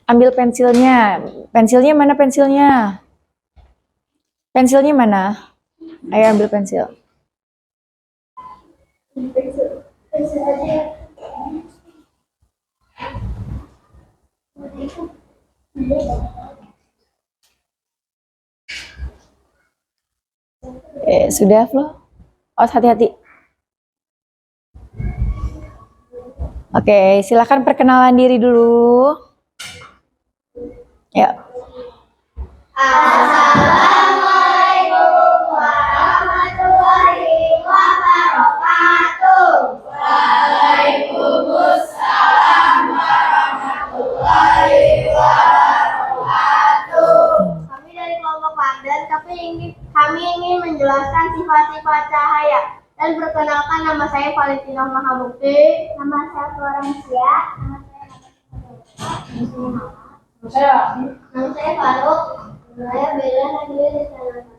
Ambil pensilnya. Pensilnya mana pensilnya? Pensilnya mana? Ayo ambil pensil. Sudah, Flo? Oh, hati-hati. Oke, silakan perkenalan diri dulu. Ya. Assalamualaikum warahmatullahi wabarakatuh. Waalaikumsalam warahmatullahi wabarakatuh. Kami dari kelompok London, kami ingin menjelaskan sifat-sifat cahaya. Dan perkenalkan, nama saya Valentina Mahamukti. Nama saya Florencia. Nama saya Faruk. Saya Bella Nadia Desanata.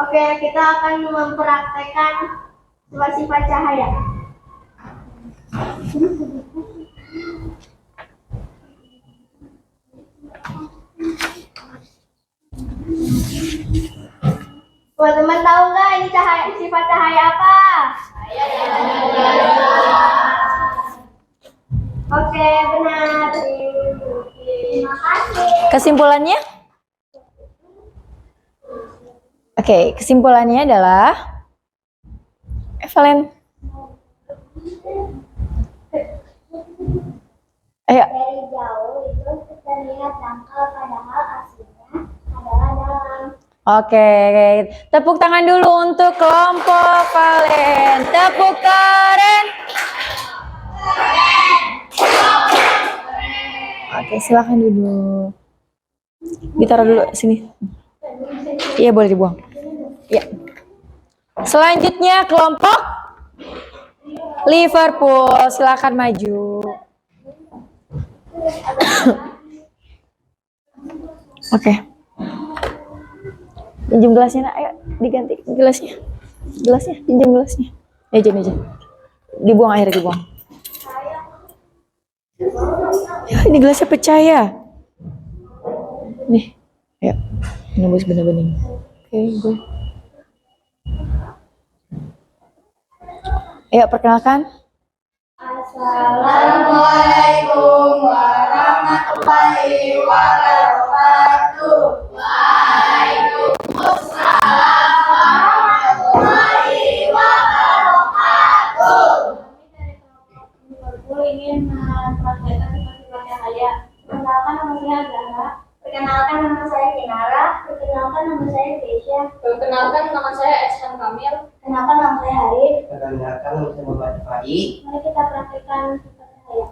Oke, kita akan mempraktekkan sifat-sifat cahaya. Teman-teman tahu nggak ini sifat cahaya apa? Oke, benar. Terima kasih. Kesimpulannya? Oke, kesimpulannya adalah Valen. Ayo. Dari jauh itu terlihat dangkal, padahal aslinya adalah dalam. Oke, tepuk tangan dulu untuk kelompok Valen. Tepuk keren. Oke, silakan duduk. Ditaruh dulu sini. Iya, boleh dibuang. Ya. Selanjutnya kelompok Liverpool, silakan maju. Oke. Pinjam gelasnya, Nak. Ayo diganti gelasnya. Pinjam gelasnya. Meja. Dibuang air, dibuang. Ya, ini gelasnya pecah ya. Nih, ayo. Nembus bener-bener. Oke, gue. Ayo, perkenalkan. Assalamualaikum warahmatullahi Liverpool ingin mempraktekkan sifat-sifat cahaya. Perkenalkan nama saya Zahra. Perkenalkan nama saya Kinara. Perkenalkan nama saya Keisha. Perkenalkan nama saya Ehsan Kamil. Perkenalkan nama saya Arif. Perkenalkan nama saya Muhammad Fadi. Mari kita praktekkan sifat cahaya.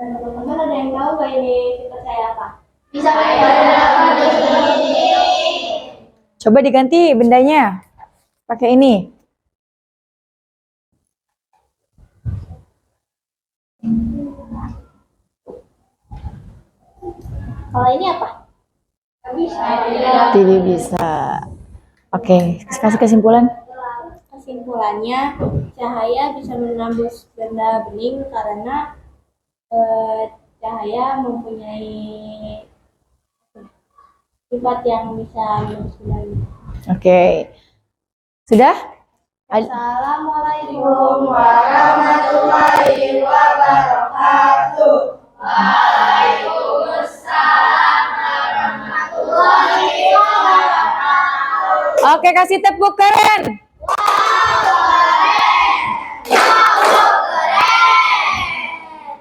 Dan teman-teman ada yang tahu gak ini sifat cahaya apa? Bisa mendengarkan di sini. Coba diganti bendanya. Pakai ini. Kalau ini apa? Gak bisa. Tidak bisa. Oke, kasih kesimpulan. Kesimpulannya, cahaya bisa menembus benda bening karena cahaya mempunyai sifat yang bisa menembus benda bening. Oke. Sudah? Assalamualaikum warahmatullahi wabarakatuh. Oke, kasih tepuk keren.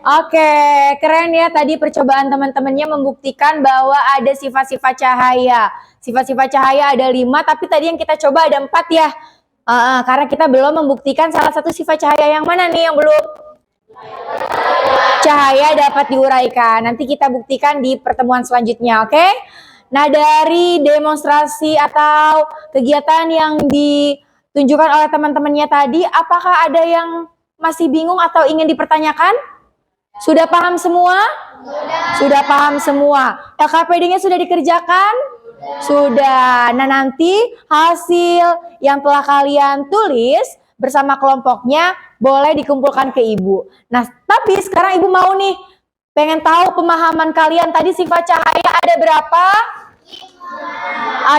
Oke, keren ya tadi percobaan teman-temannya membuktikan bahwa ada sifat-sifat cahaya. Sifat-sifat cahaya ada 5, tapi tadi yang kita coba ada 4 ya. Karena kita belum membuktikan salah satu sifat cahaya yang mana nih yang belum? Cahaya dapat diuraikan. Nanti kita buktikan di pertemuan selanjutnya, oke? Nah, dari demonstrasi atau kegiatan yang ditunjukkan oleh teman-temannya tadi, apakah ada yang masih bingung atau ingin dipertanyakan? Sudah paham semua? Sudah paham semua. LKPD-nya sudah dikerjakan? Sudah. Nah, nanti hasil yang telah kalian tulis bersama kelompoknya boleh dikumpulkan ke Ibu. Nah, tapi sekarang Ibu mau nih, pengen tahu pemahaman kalian tadi sifat cahaya ada berapa?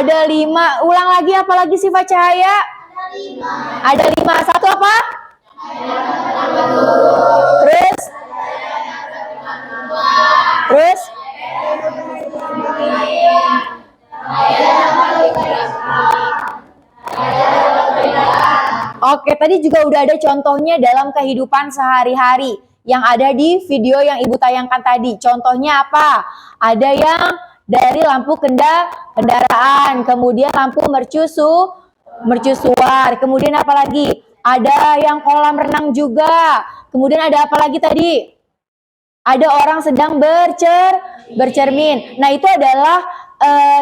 Ada 5. Ulang lagi, apa lagi sifat cahaya? Ada 5. Satu apa? Terus? Terus? Oke, tadi juga udah ada contohnya dalam kehidupan sehari-hari yang ada di video yang Ibu tayangkan tadi. Contohnya apa? Ada yang dari lampu kendaraan, kemudian lampu mercusuar, kemudian apa lagi? Ada yang kolam renang juga. Kemudian ada apa lagi tadi? Ada orang sedang bercermin. Nah, itu adalah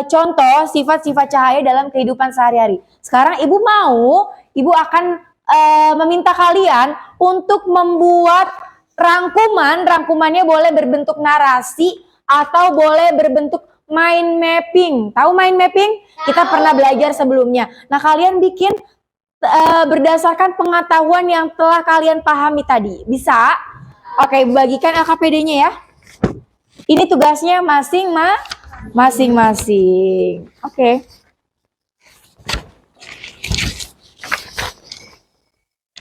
contoh sifat-sifat cahaya dalam kehidupan sehari-hari. Sekarang Ibu akan meminta kalian untuk membuat rangkumannya boleh berbentuk narasi atau boleh berbentuk mind mapping. Tahu mind mapping? Kita pernah belajar sebelumnya. Nah, kalian bikin berdasarkan pengetahuan yang telah kalian pahami tadi. Bisa? Oke, bagikan LKPD-nya ya. Ini tugasnya masing-masing. Oke.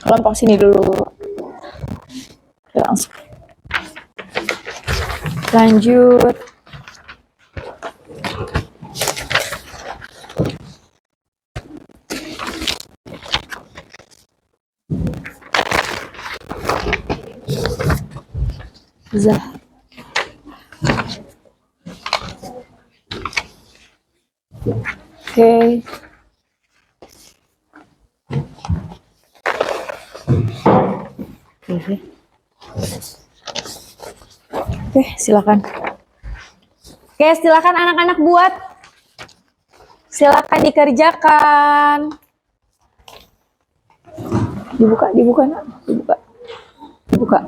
Kelompok sini dulu. Oke, langsung. Lanjut. Zah. Oke. Oke, silakan. Oke, silakan anak-anak buat. Silakan dikerjakan. Dibuka, Nak. Dibuka.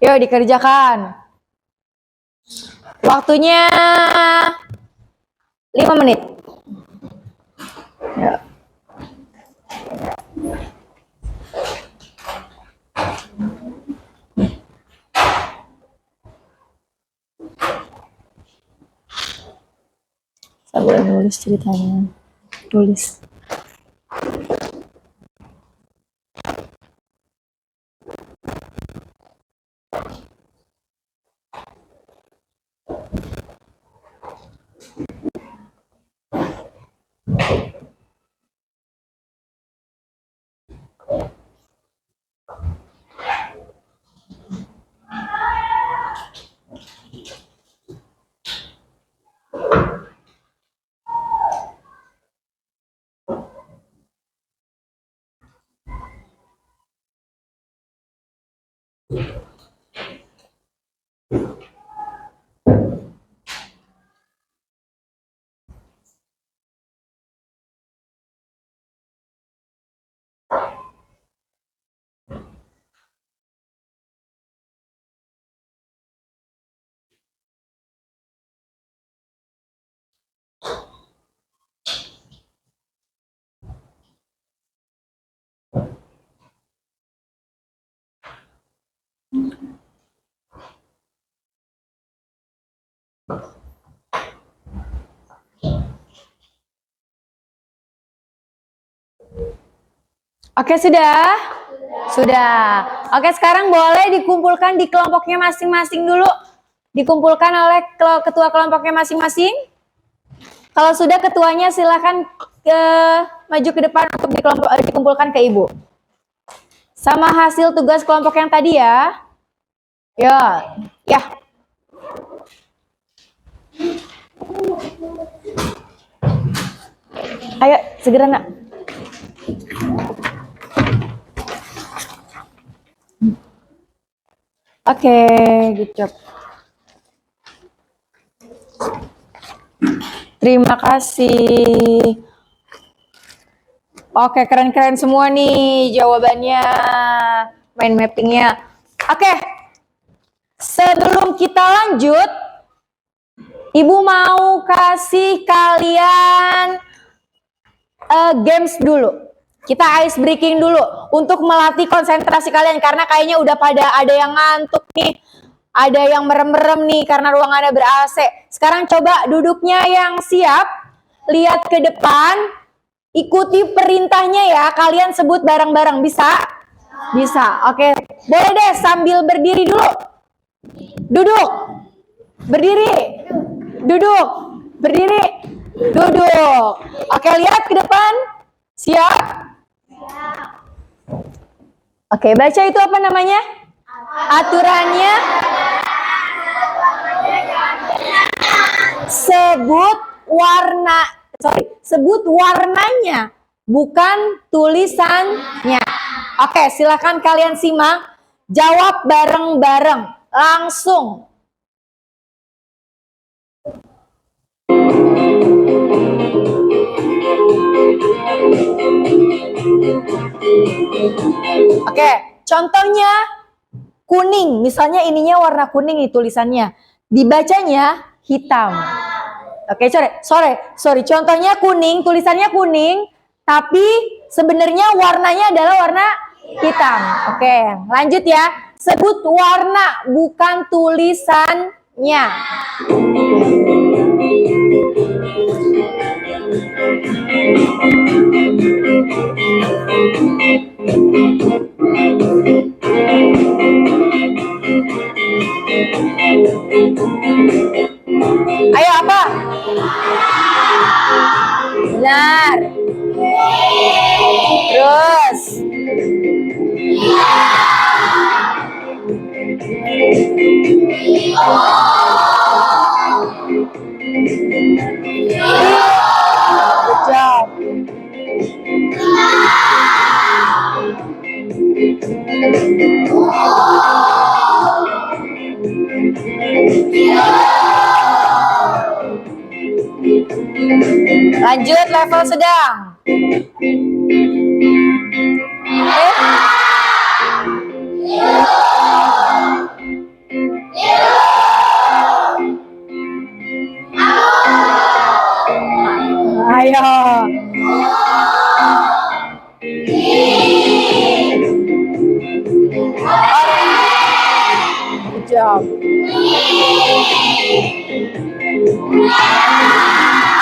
Yuk dikerjakan. Waktunya 5 menit. Ya. Saya boleh nulis ceritanya. Tulis. Oke, sudah? Sudah. Oke, sekarang boleh dikumpulkan di kelompoknya masing-masing dulu. Dikumpulkan oleh ketua kelompoknya masing-masing. Kalau sudah, ketuanya silakan maju ke depan untuk dikumpulkan ke ibu. Sama hasil tugas kelompok yang tadi ya. Ya. Ayo, segera nak. Oke, good job. Terima kasih. Oke, keren-keren semua nih jawabannya, mind mappingnya. Oke, sebelum kita lanjut, Ibu mau kasih kalian games dulu. Kita ice breaking dulu untuk melatih konsentrasi kalian karena kayaknya udah pada ada yang ngantuk nih, ada yang merem-merem nih karena ruangannya ber-AC. Sekarang coba duduknya yang siap, lihat ke depan, ikuti perintahnya ya. Kalian sebut bareng-bareng, bisa? Bisa. Oke, boleh deh sambil berdiri dulu. Duduk, berdiri, duduk, berdiri, duduk. Oke, lihat ke depan, siap? Oke, baca itu apa namanya? Aturannya. Sebut warnanya, bukan tulisannya. Oke, silakan kalian simak. Jawab bareng-bareng, langsung. Oke, contohnya kuning. Misalnya ininya warna kuning nih tulisannya. Dibacanya hitam. Oke, sorry. Contohnya kuning, tulisannya kuning, tapi sebenarnya warnanya adalah warna hitam. Oke, lanjut ya. Sebut warna, bukan tulisannya. Ayo apa? Benar. Terus. Good job. Lanjut level sedang. Ayo. Good job.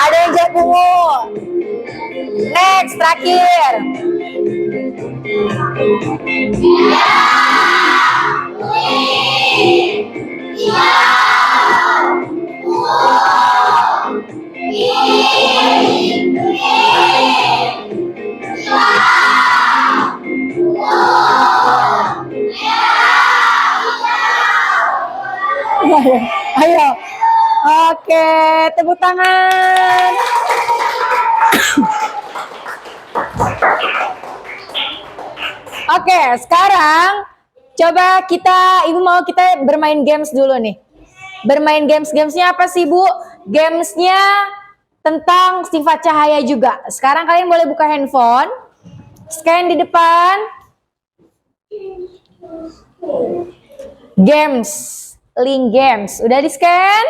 Ada yang next, terakhir. Ayo. Oke, tepuk tangan. Oke, sekarang coba Ibu mau kita bermain games dulu nih. Bermain gamesnya apa sih, Bu? Gamesnya tentang sifat cahaya juga. Sekarang kalian boleh buka handphone, scan di depan. Games, link games. Udah di-scan?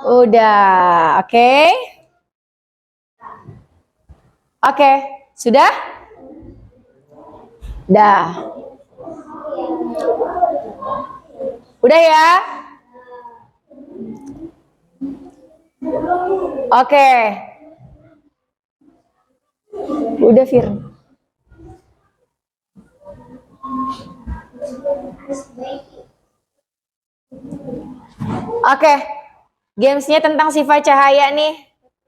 Udah, oke. Oke, sudah? Dah. Udah ya? Oke. Udah, Fir. Oke. Gamesnya tentang sifat cahaya nih.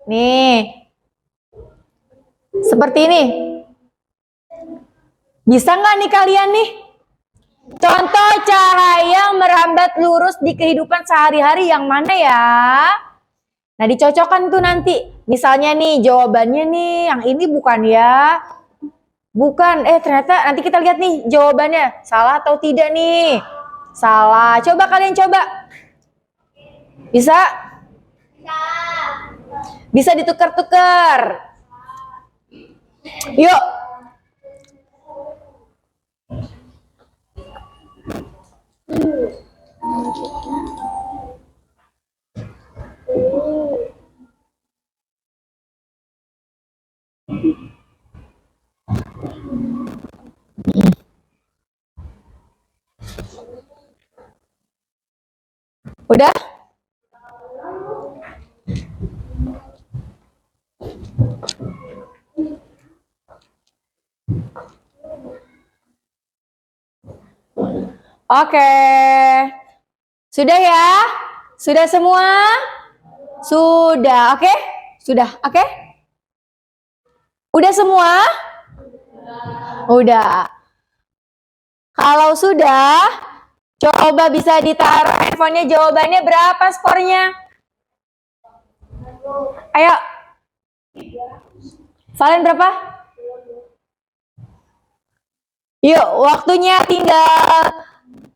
Nih. Seperti ini. Bisa nggak nih kalian nih? Contoh cahaya merambat lurus di kehidupan sehari-hari yang mana ya? Nah, dicocokkan tuh nanti. Misalnya nih, jawabannya nih, yang ini bukan ya. Bukan, ternyata nanti kita lihat nih jawabannya. Salah atau tidak nih? Salah. Coba kalian coba. Bisa? Bisa ditukar-tukar. Yuk. Udah? Oke. Sudah ya? Sudah semua? Sudah, oke? Sudah, oke? Udah semua? Udah. Kalau sudah, coba bisa ditaruh handphonenya, jawabannya berapa skornya? Ayo. Valen berapa? Yuk, waktunya tinggal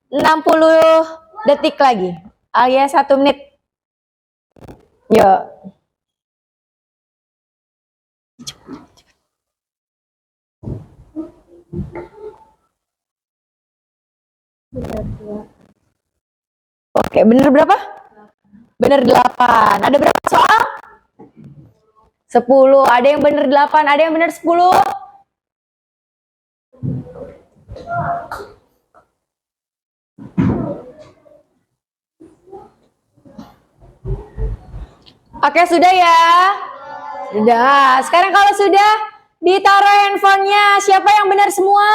60 detik lagi. Alias 1 menit. Yuk. Oke, bener berapa? Bener 8. Ada berapa soal? 10. Ada yang bener 8, ada yang bener 10. Oke, sudah ya? Sudah. Sekarang kalau sudah, ditaruh handphonenya. Siapa yang benar semua?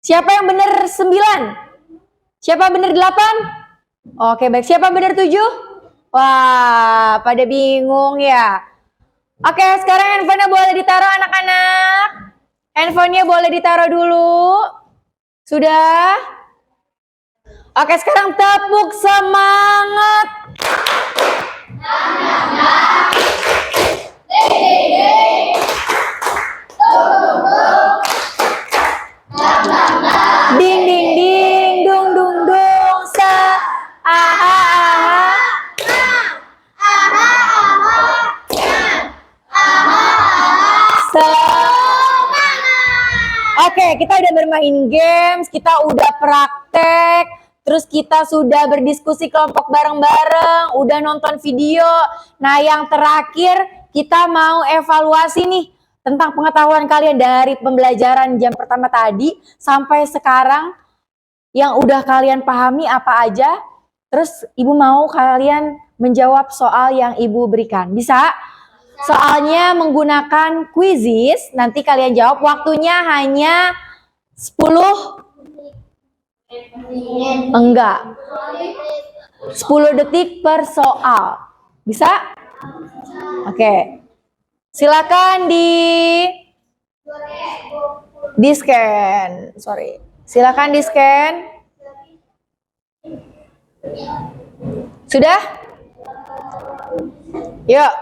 Siapa yang benar 9? Siapa benar 8? Oke, baik. Siapa benar 7? Wah, pada bingung ya. Oke, sekarang handphonenya boleh ditaruh anak-anak. Handphonenya boleh ditaruh dulu. Sudah? Oke, sekarang tepuk semangat. Ding ding ding dung dung dung sa aha Oke, kita udah bermain games, kita udah praktek, terus kita sudah berdiskusi kelompok bareng-bareng, udah nonton video. Nah, yang terakhir kita mau evaluasi nih tentang pengetahuan kalian dari pembelajaran jam pertama tadi sampai sekarang, yang udah kalian pahami apa aja. Terus Ibu mau kalian menjawab soal yang Ibu berikan. Bisa? Soalnya menggunakan quizzes, nanti kalian jawab waktunya hanya 10, enggak, 10 detik per soal. Bisa? Oke. Silakan di scan. Sorry. Silakan di scan. Sudah? Yuk.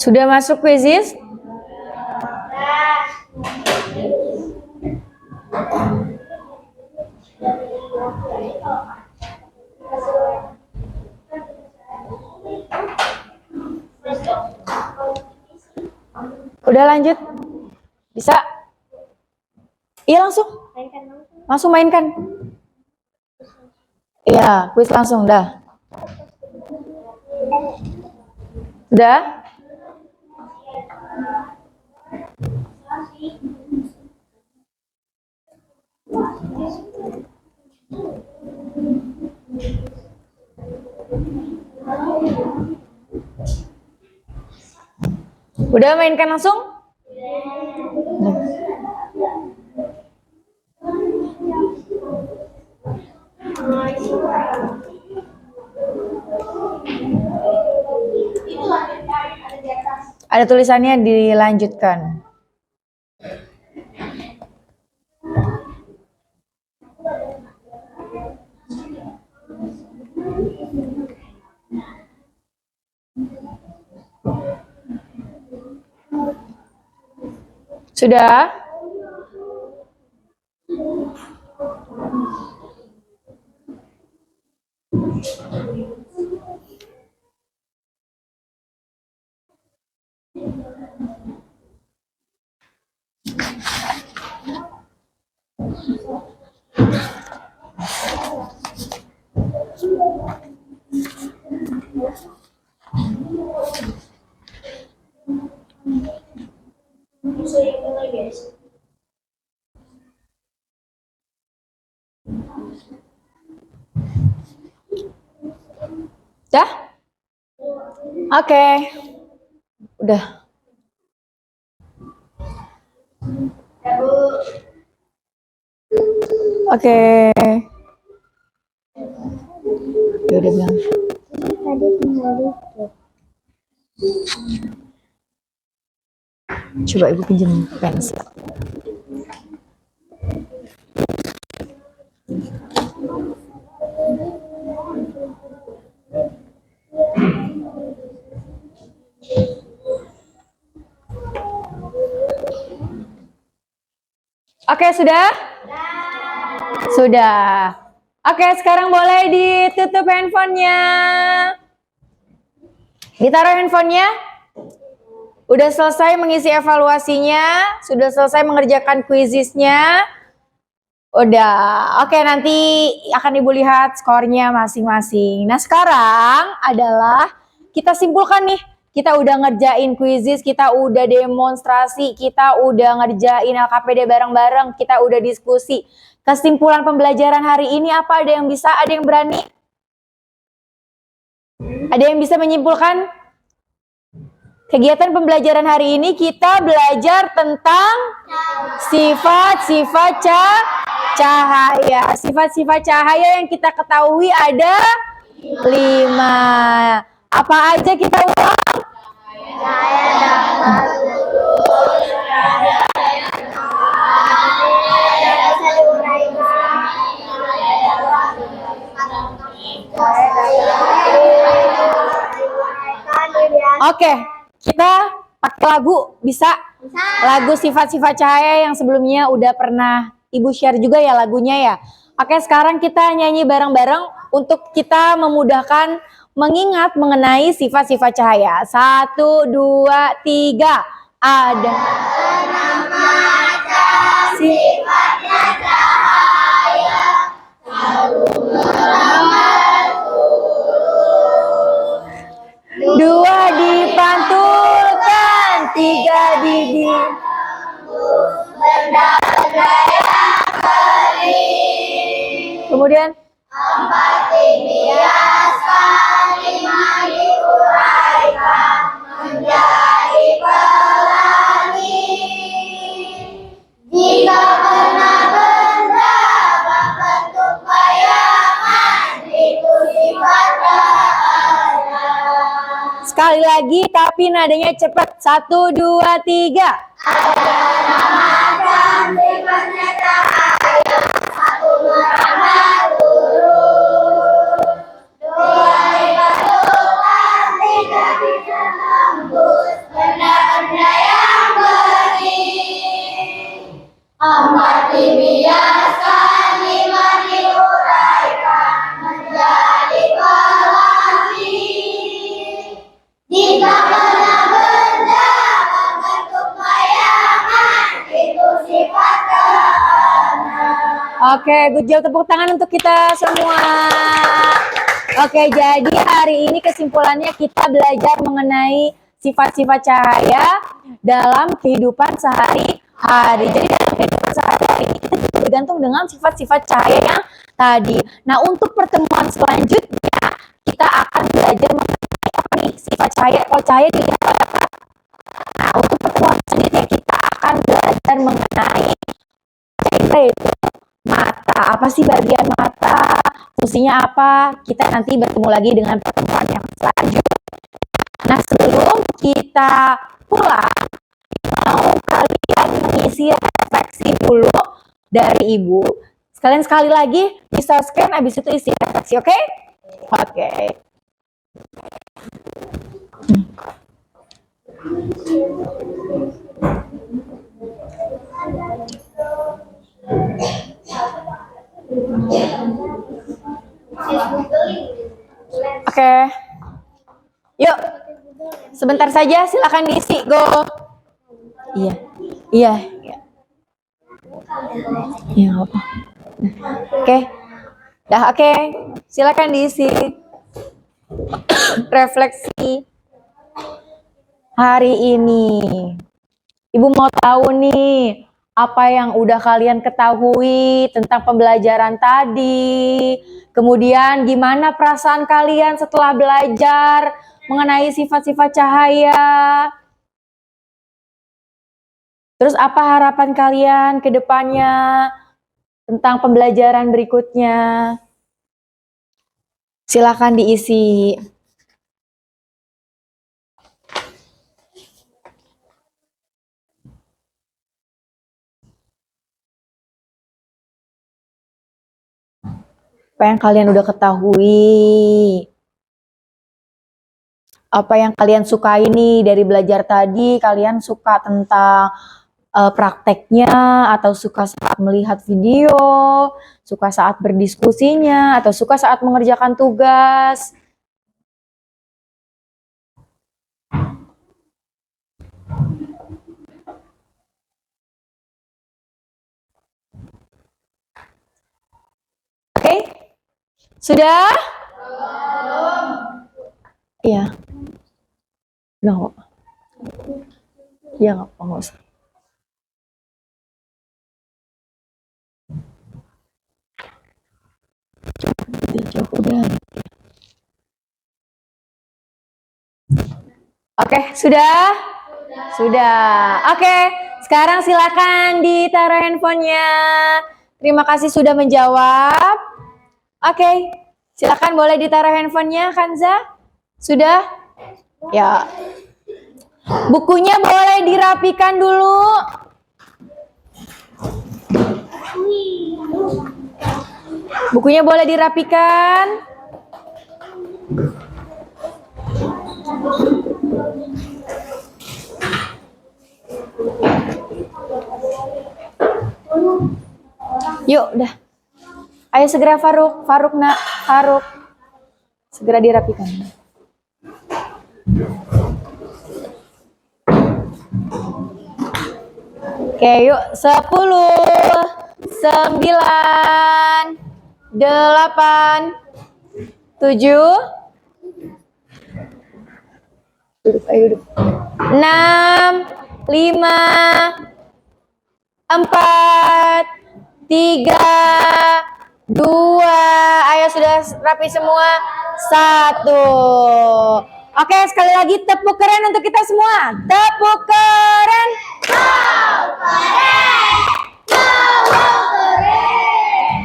Sudah masuk quizzes? Udah lanjut? Bisa? Iya langsung. Langsung mainkan. Iya, quiz langsung dah. Udah? Udah mainkan langsung? Ada tulisannya dilanjutkan. Sudah? Dah? Oke. Udah. Oke. Ya udah bilang. Tadi tinggal dikit. Coba ibu pinjam pensil. Oke, sudah? Sudah. Oke, sekarang boleh ditutup handphonenya. Ditaruh handphonenya. Udah selesai mengisi evaluasinya, sudah selesai mengerjakan quizisnya. Udah, oke, nanti akan ibu lihat skornya masing-masing. Nah sekarang adalah kita simpulkan nih, kita udah ngerjain quizis, kita udah demonstrasi, kita udah ngerjain LKPD bareng-bareng, kita udah diskusi. Kesimpulan pembelajaran hari ini apa? Ada yang bisa? Ada yang berani? Ada yang bisa menyimpulkan? Kegiatan pembelajaran hari ini kita belajar tentang sifat-sifat cahaya. Sifat-sifat cahaya yang kita ketahui ada 5. Apa aja kita ulang? Oke, kita pakai lagu, bisa? Lagu sifat-sifat cahaya yang sebelumnya udah pernah ibu share juga ya lagunya ya. Oke, sekarang kita nyanyi bareng-bareng untuk kita memudahkan mengingat mengenai sifat-sifat cahaya. 1, 2, 3. Ada sifatnya cahaya. kemudian jika pernah benda bentuk bayangan itu sifatnya ada. sekali lagi tapi nadanya cepat. 1, 2, 3. Macam sifatnya cahaya, satu merambah lurus, dua dibentukkan, tiga bisa tembus benda-benda yang bening. 4 dibiaskan, 5 diuraikan menjadi pelangi. Jika pernah benda membentuk bayangan itu sifat keanehan. Oke, good job, tepuk tangan untuk kita semua. Oke, jadi hari ini kesimpulannya kita belajar mengenai sifat-sifat cahaya dalam kehidupan sehari-hari. Jadi dalam kehidupan sehari-hari ini kita juga bergantung dengan sifat-sifat cahaya yang tadi. Nah, untuk pertemuan selanjutnya kita akan belajar mengenai apa nih sifat cahaya. Kalau cahaya dilihat pada apa? Nah, untuk pertemuan selanjutnya kita akan belajar mengenai cahaya itu mata. Apa sih bagian mata? Fungsinya apa? Kita nanti bertemu lagi dengan pertemuan yang selanjutnya. Nah, sebelum kita pulang, mau kalian mengisi refleksi dulu dari Ibu. Sekali lagi bisa scan, habis itu isi refleksi, oke? Oke. Oke. Yuk. Sebentar saja, silakan diisi. Go. Iya. Iya. Iya, apa? Oke. Dah, oke. Silakan diisi. Refleksi hari ini. Ibu mau tahu nih, apa yang udah kalian ketahui tentang pembelajaran tadi. Kemudian gimana perasaan kalian setelah belajar mengenai sifat-sifat cahaya. Terus apa harapan kalian ke depannya tentang pembelajaran berikutnya? Silakan diisi. Apa yang kalian udah ketahui? Apa yang kalian sukai nih dari belajar tadi? Kalian suka tentang prakteknya, atau suka saat melihat video, suka saat berdiskusinya, atau suka saat mengerjakan tugas? Oke? Sudah? Iya. Udah nggak? Iya nggak usah. Udah. Oke, sudah? Sudah. Oke, sekarang silakan ditaruh handphonenya. Terima kasih sudah menjawab. Oke, silakan boleh ditaruh handphonenya, Kanza. Sudah? Ya. Bukunya boleh dirapikan dulu. Bukunya boleh dirapikan. Yuk, udah. Ayo segera Faruk, nak, Faruk. Segera dirapikan. Oke, yuk. 10, 9, 8, 7. Duduk, ayo duduk. 6, 5, 4, 3, 2. Ayo sudah rapi semua. 1. Oke, sekali lagi tepuk keren untuk kita semua. Tepuk keren.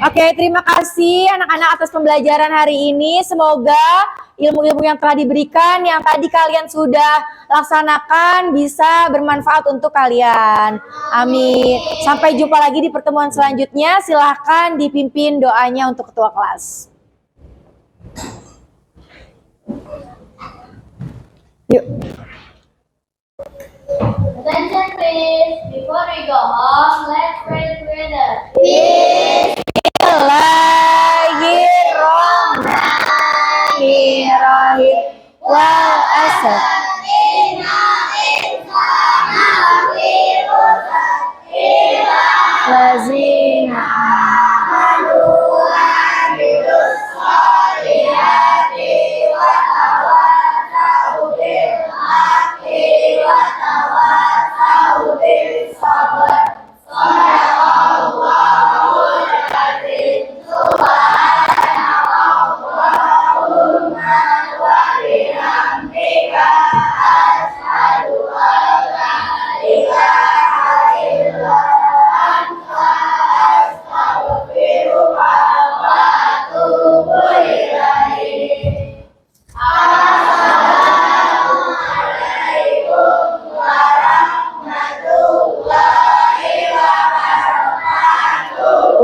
Oke, terima kasih anak-anak atas pembelajaran hari ini. Semoga ilmu-ilmu yang telah diberikan, yang tadi kalian sudah laksanakan, bisa bermanfaat untuk kalian. Amin. Sampai jumpa lagi di pertemuan selanjutnya. Silahkan dipimpin doanya untuk ketua kelas. Yuk. Attention please. Before we go home, let's pray together. Bismillahirrahmanirrahim. Wal asr. Lazina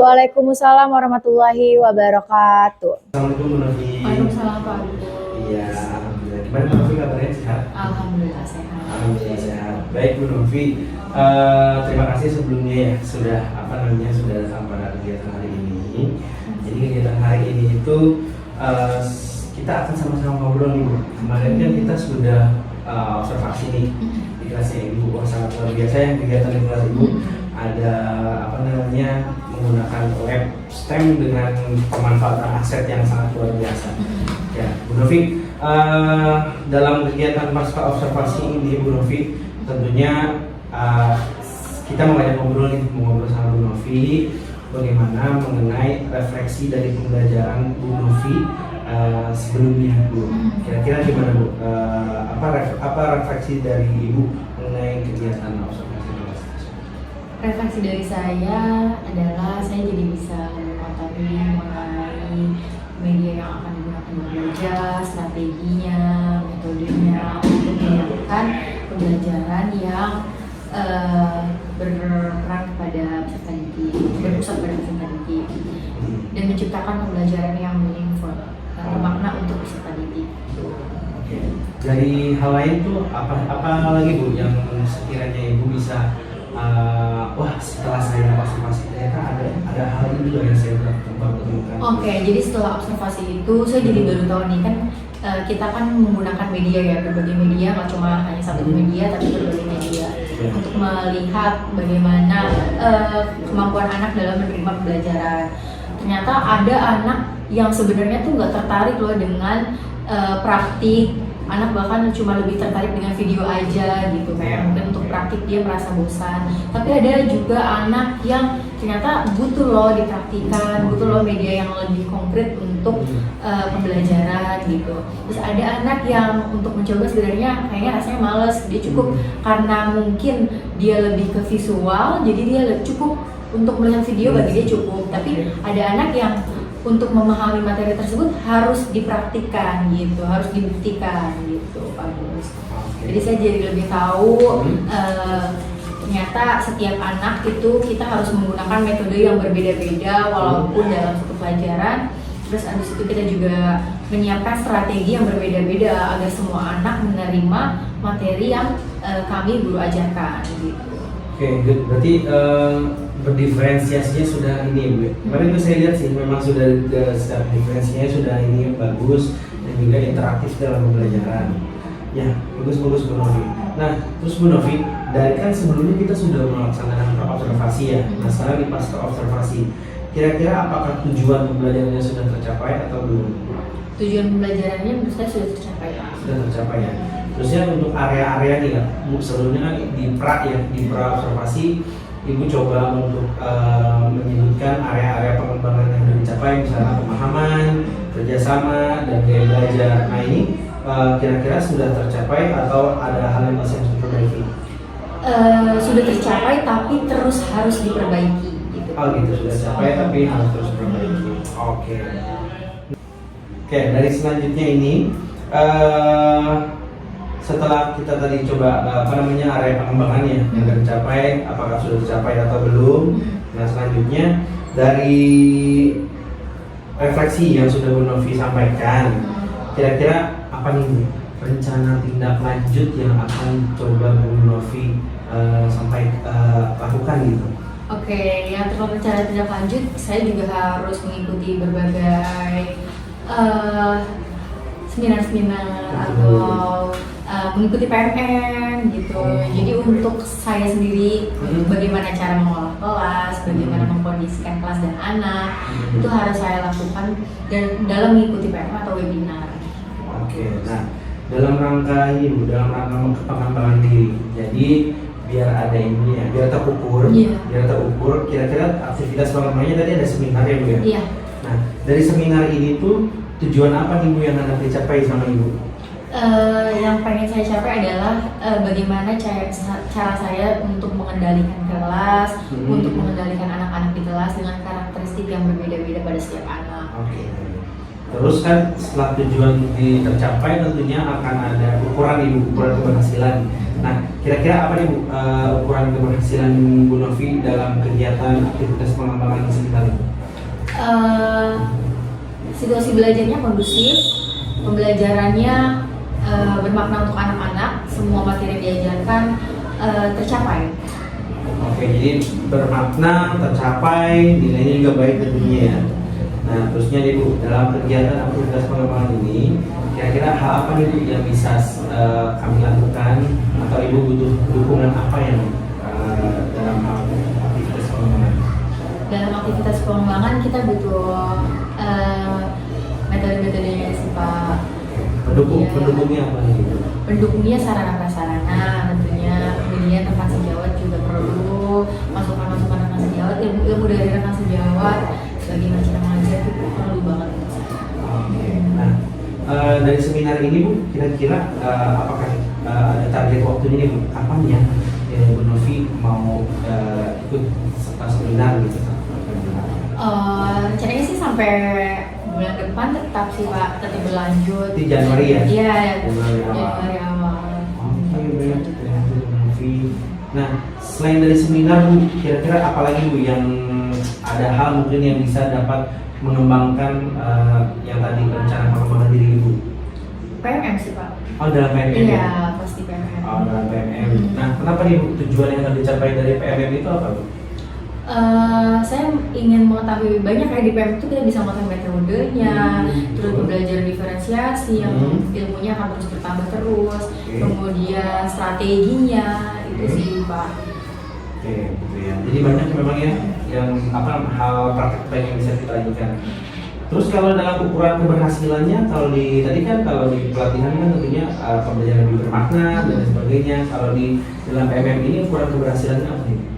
Waalaikumsalam warahmatullahi wabarakatuh. Assalamualaikum Bu Novi. Waalaikumsalam Pak. Iya, alhamdulillah. Gimana Bu Novi kabarnya, sehat? Alhamdulillah sehat. Alhamdulillah sehat. Baik Bu Novi, terima kasih sebelumnya ya sudah sudah datang pada kegiatan hari ini. Jadi kegiatan hari ini itu kita akan sama-sama ngobrol nih Bu. Kemarin kan kita sudah observasi nih di kelasnya Ibu. Wah, sangat luar biasa ya kegiatan di kelas Ibu. Ada menggunakan lab STEM dengan pemanfaatan aset yang sangat luar biasa. Ya, Bu Novi, dalam kegiatan pasca observasi ini Bu Novi, tentunya kita mengajak ngobrol sama Bu Novi bagaimana mengenai refleksi dari pembelajaran Bu Novi sebelumnya Bu. Kira-kira gimana Bu? Apa refleksi dari Ibu mengenai kegiatan observasi? Refleksi dari saya adalah saya jadi bisa mengetahui mengenai media yang akan digunakan belajar, strateginya, metodenya untuk melakukan pembelajaran yang berperan kepada peserta didik, berpusat pada peserta didik, dan menciptakan pembelajaran yang meaningful, bermakna untuk peserta didik. Oke. Dari hal lain tuh apa lagi Bu yang sekiranya Ibu bisa wah, setelah saya observasi ternyata ada hal ini juga yang saya baru temukan. Oke, jadi setelah observasi itu saya jadi baru tahu nih kan kita kan menggunakan media ya, berbagai media, nggak cuma hanya satu media tapi berbagai media untuk melihat bagaimana kemampuan anak dalam menerima pembelajaran. Ternyata ada anak yang sebenarnya tuh nggak tertarik loh dengan praktik. Anak bahkan cuma lebih tertarik dengan video aja gitu, kayak mungkin untuk praktik dia merasa bosan. Tapi ada juga anak yang ternyata butuh loh dipraktikan, butuh loh media yang lebih konkret untuk pembelajaran gitu. Terus ada anak yang untuk mencoba sebenarnya kayaknya rasanya males, dia cukup karena mungkin dia lebih ke visual, jadi dia cukup untuk melihat video bagi dia cukup. Tapi ada anak yang untuk memahami materi tersebut harus dipraktikkan gitu, harus dibuktikan gitu Pak Gus. Jadi saya jadi lebih tahu ternyata setiap anak itu kita harus menggunakan metode yang berbeda-beda walaupun dalam satu pelajaran. Terus abis itu kita juga menyiapkan strategi yang berbeda-beda agar semua anak menerima materi yang kami guru ajarkan gitu. Oke, good. Berarti berdiferensiasinya sudah ini Bu. Kemarin saya lihat sih memang sudah secara diferensiasinya sudah ini bagus dan juga interaktif dalam pembelajaran. Ya, bagus Bu Novi. Nah, terus Bu Novi, dari kan sebelumnya kita sudah melaksanakan observasi ya. Nah, sekarang di pasca observasi, kira-kira apakah tujuan pembelajarannya sudah tercapai atau belum? Tujuan pembelajarannya menurut saya sudah tercapai. Sudah tercapai ya. Terusnya untuk area-area nih kan, sebelumnya kan di pra observasi Ibu coba untuk menyebutkan area-area pengembangan yang sudah dicapai tercapai, misalnya pemahaman, kerjasama, dan gaya belajar. Nah ini kira-kira sudah tercapai atau ada hal yang masih harus diperbaiki? Sudah tercapai tapi terus harus diperbaiki gitu. Oh gitu, sudah tercapai tapi harus terus diperbaiki. Oke. Oke, dari selanjutnya ini setelah kita tadi coba area pengembangannya yang tercapai, apakah sudah tercapai atau belum? Nah selanjutnya dari refleksi yang sudah Bu Novi sampaikan, kira-kira apa nih Bu, rencana tindak lanjut yang akan coba Bu Novi lakukan gitu? Oke, yang terkait rencana tindak lanjut, saya juga harus mengikuti berbagai seminar-seminar atau mengikuti PMM gitu. Jadi untuk saya sendiri, untuk bagaimana cara mengolah kelas, bagaimana mengkondisikan kelas dan anak, itu harus saya lakukan dan dalam mengikuti PMM atau webinar. Oke, nah dalam rangka ini Bu, dalam rangka pengembangan diri, jadi biar ada ini ya, biar terukur, kira-kira aktivitas pengembangannya tadi ada seminar ya Bu ya? Iya. Nah dari seminar ini tuh tujuan apa nih Bu yang hendak dicapai sama Ibu? Yang pengen saya capai adalah bagaimana cara saya untuk mengendalikan kelas, untuk mengendalikan anak-anak di kelas dengan karakteristik yang berbeda-beda pada setiap anak. Oke. Terus kan setelah tujuan tercapai tentunya akan ada ukuran Ibu, ukuran keberhasilan. Nah, kira-kira apa nih Bu ukuran keberhasilan Bu Novi dalam kegiatan aktivitas pengembangan seminar ini? Situasi belajarnya kondusif, pembelajarannya bermakna untuk anak-anak, semua materi yang diajarkan tercapai. Oke, jadi bermakna, tercapai, nilainya juga baik tentunya ya. Nah, terusnya nih Bu, dalam kegiatan aktivitas pengembangan ini, kira-kira hal apa nih Bu yang bisa kami lakukan atau Ibu butuh dukungan apa yang dalam hal aktivitas pengembangan? Dalam aktivitas pengembangan kita butuh metode-metodenya sih Pak. Pendukungnya apa nih Bu? Pendukungnya sarana prasarana tentunya, kemudian tempat sejawat juga perlu, masukan-masukan rekan sejawat, ilmu dari rekan sejawat, bagaimana cara mengajar itu perlu banget. Oke. Nah, dari seminar ini Bu, kira-kira apakah ada target waktunya nih Bu? Kapan ya Bu Novi mau ikut seminar gitu? Rencananya sih sampai bulan depan tetap sih Pak, tetap berlanjut. Di Januari ya? Iya, Januari awal. Oke, baik. Bu Novi. Nah, selain dari seminar Bu, kira-kira apa lagi Bu yang ada hal mungkin yang bisa dapat mengembangkan yang tadi rencana pengembangan diri Ibu? PMM sih Pak. Oh, dalam PMM? Iya, pasti PMM. Oh, dalam PMM. Nah, kenapa nih Bu tujuan yang akan dicapai dari PMM itu apa Bu? Saya ingin mengetahui lebih banyak kayak di PMM itu kita bisa mengetahui metodenya, terus pembelajaran diferensiasi yang ilmunya akan terus bertambah terus, kemudian strateginya itu sih Pak. Oke, gitu ya. Jadi banyak memang ya yang hal praktek yang bisa kita lakukan. Terus kalau dalam ukuran keberhasilannya, kalau di tadi kan kalau di pelatihan kan tentunya pembelajaran lebih bermakna dan sebagainya. Kalau di dalam PMM ini ukuran keberhasilannya apa nih?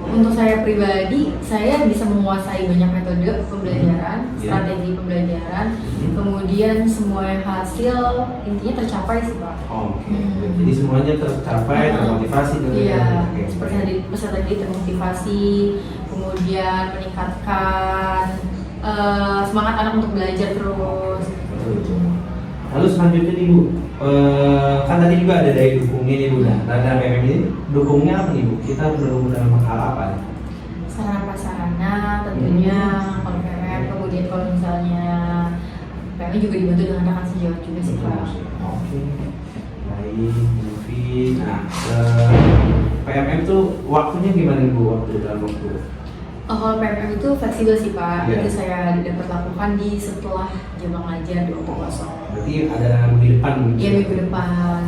Untuk saya pribadi, saya bisa menguasai banyak metode pembelajaran, strategi pembelajaran, kemudian semua yang hasil intinya tercapai sih Pak. Oke. Jadi semuanya tercapai, termotivasi Iya, seperti tadi pesan tadi termotivasi, kemudian meningkatkan semangat anak untuk belajar terus. Lalu selanjutnya nih Bu, kan tadi juga ada daya dukungnya nih Bu. Nah, dalam PMM ini dukungnya apa nih Bu? Kita mendukung dalam hal apa nih? Sarana prasarana tentunya kalau PMM, kemudian kalau misalnya PMM juga dibantu dengan rekan sejawat juga sih Pak. Oke, baik, Novi. Nah, PMM tuh waktunya gimana nih Bu? Dalam waktu? Kalau PMM itu fleksibel sih Pak, itu saya dapat lakukan di setelah jam mengajar di waktu kosong. Berarti ada minggu depan? Iya, minggu depan.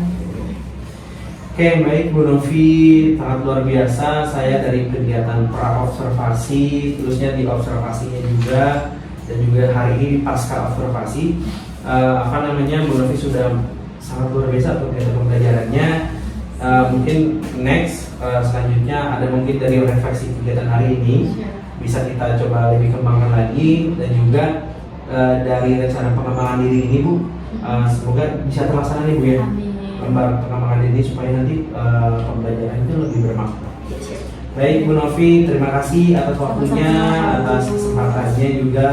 Oke, baik Bu Novi, sangat luar biasa. Saya dari kegiatan pra-observasi, terusnya di observasinya juga, dan juga hari ini pasca observasi, Bu Novi sudah sangat luar biasa kegiatan pembelajarannya. Mungkin next selanjutnya ada mungkin dari refleksi kegiatan hari ini bisa kita coba lebih kembangkan lagi, dan juga dari rencana pengembangan diri ini Bu, semoga bisa terlaksana nih Bu ya. Pengembangan diri supaya nanti pembelajaran itu lebih bermakna. Baik Bu Novi, terima kasih atas waktunya, atas kesempatannya juga.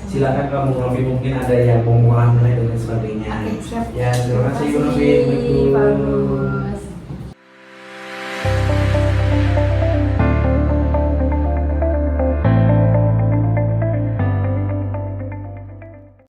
Silakan kalau Bu Novi mungkin ada yang mau mengolah nilai dan sebagainya. Oke, siap. Ya, terima kasih Bu Novi. Assalamualaikum.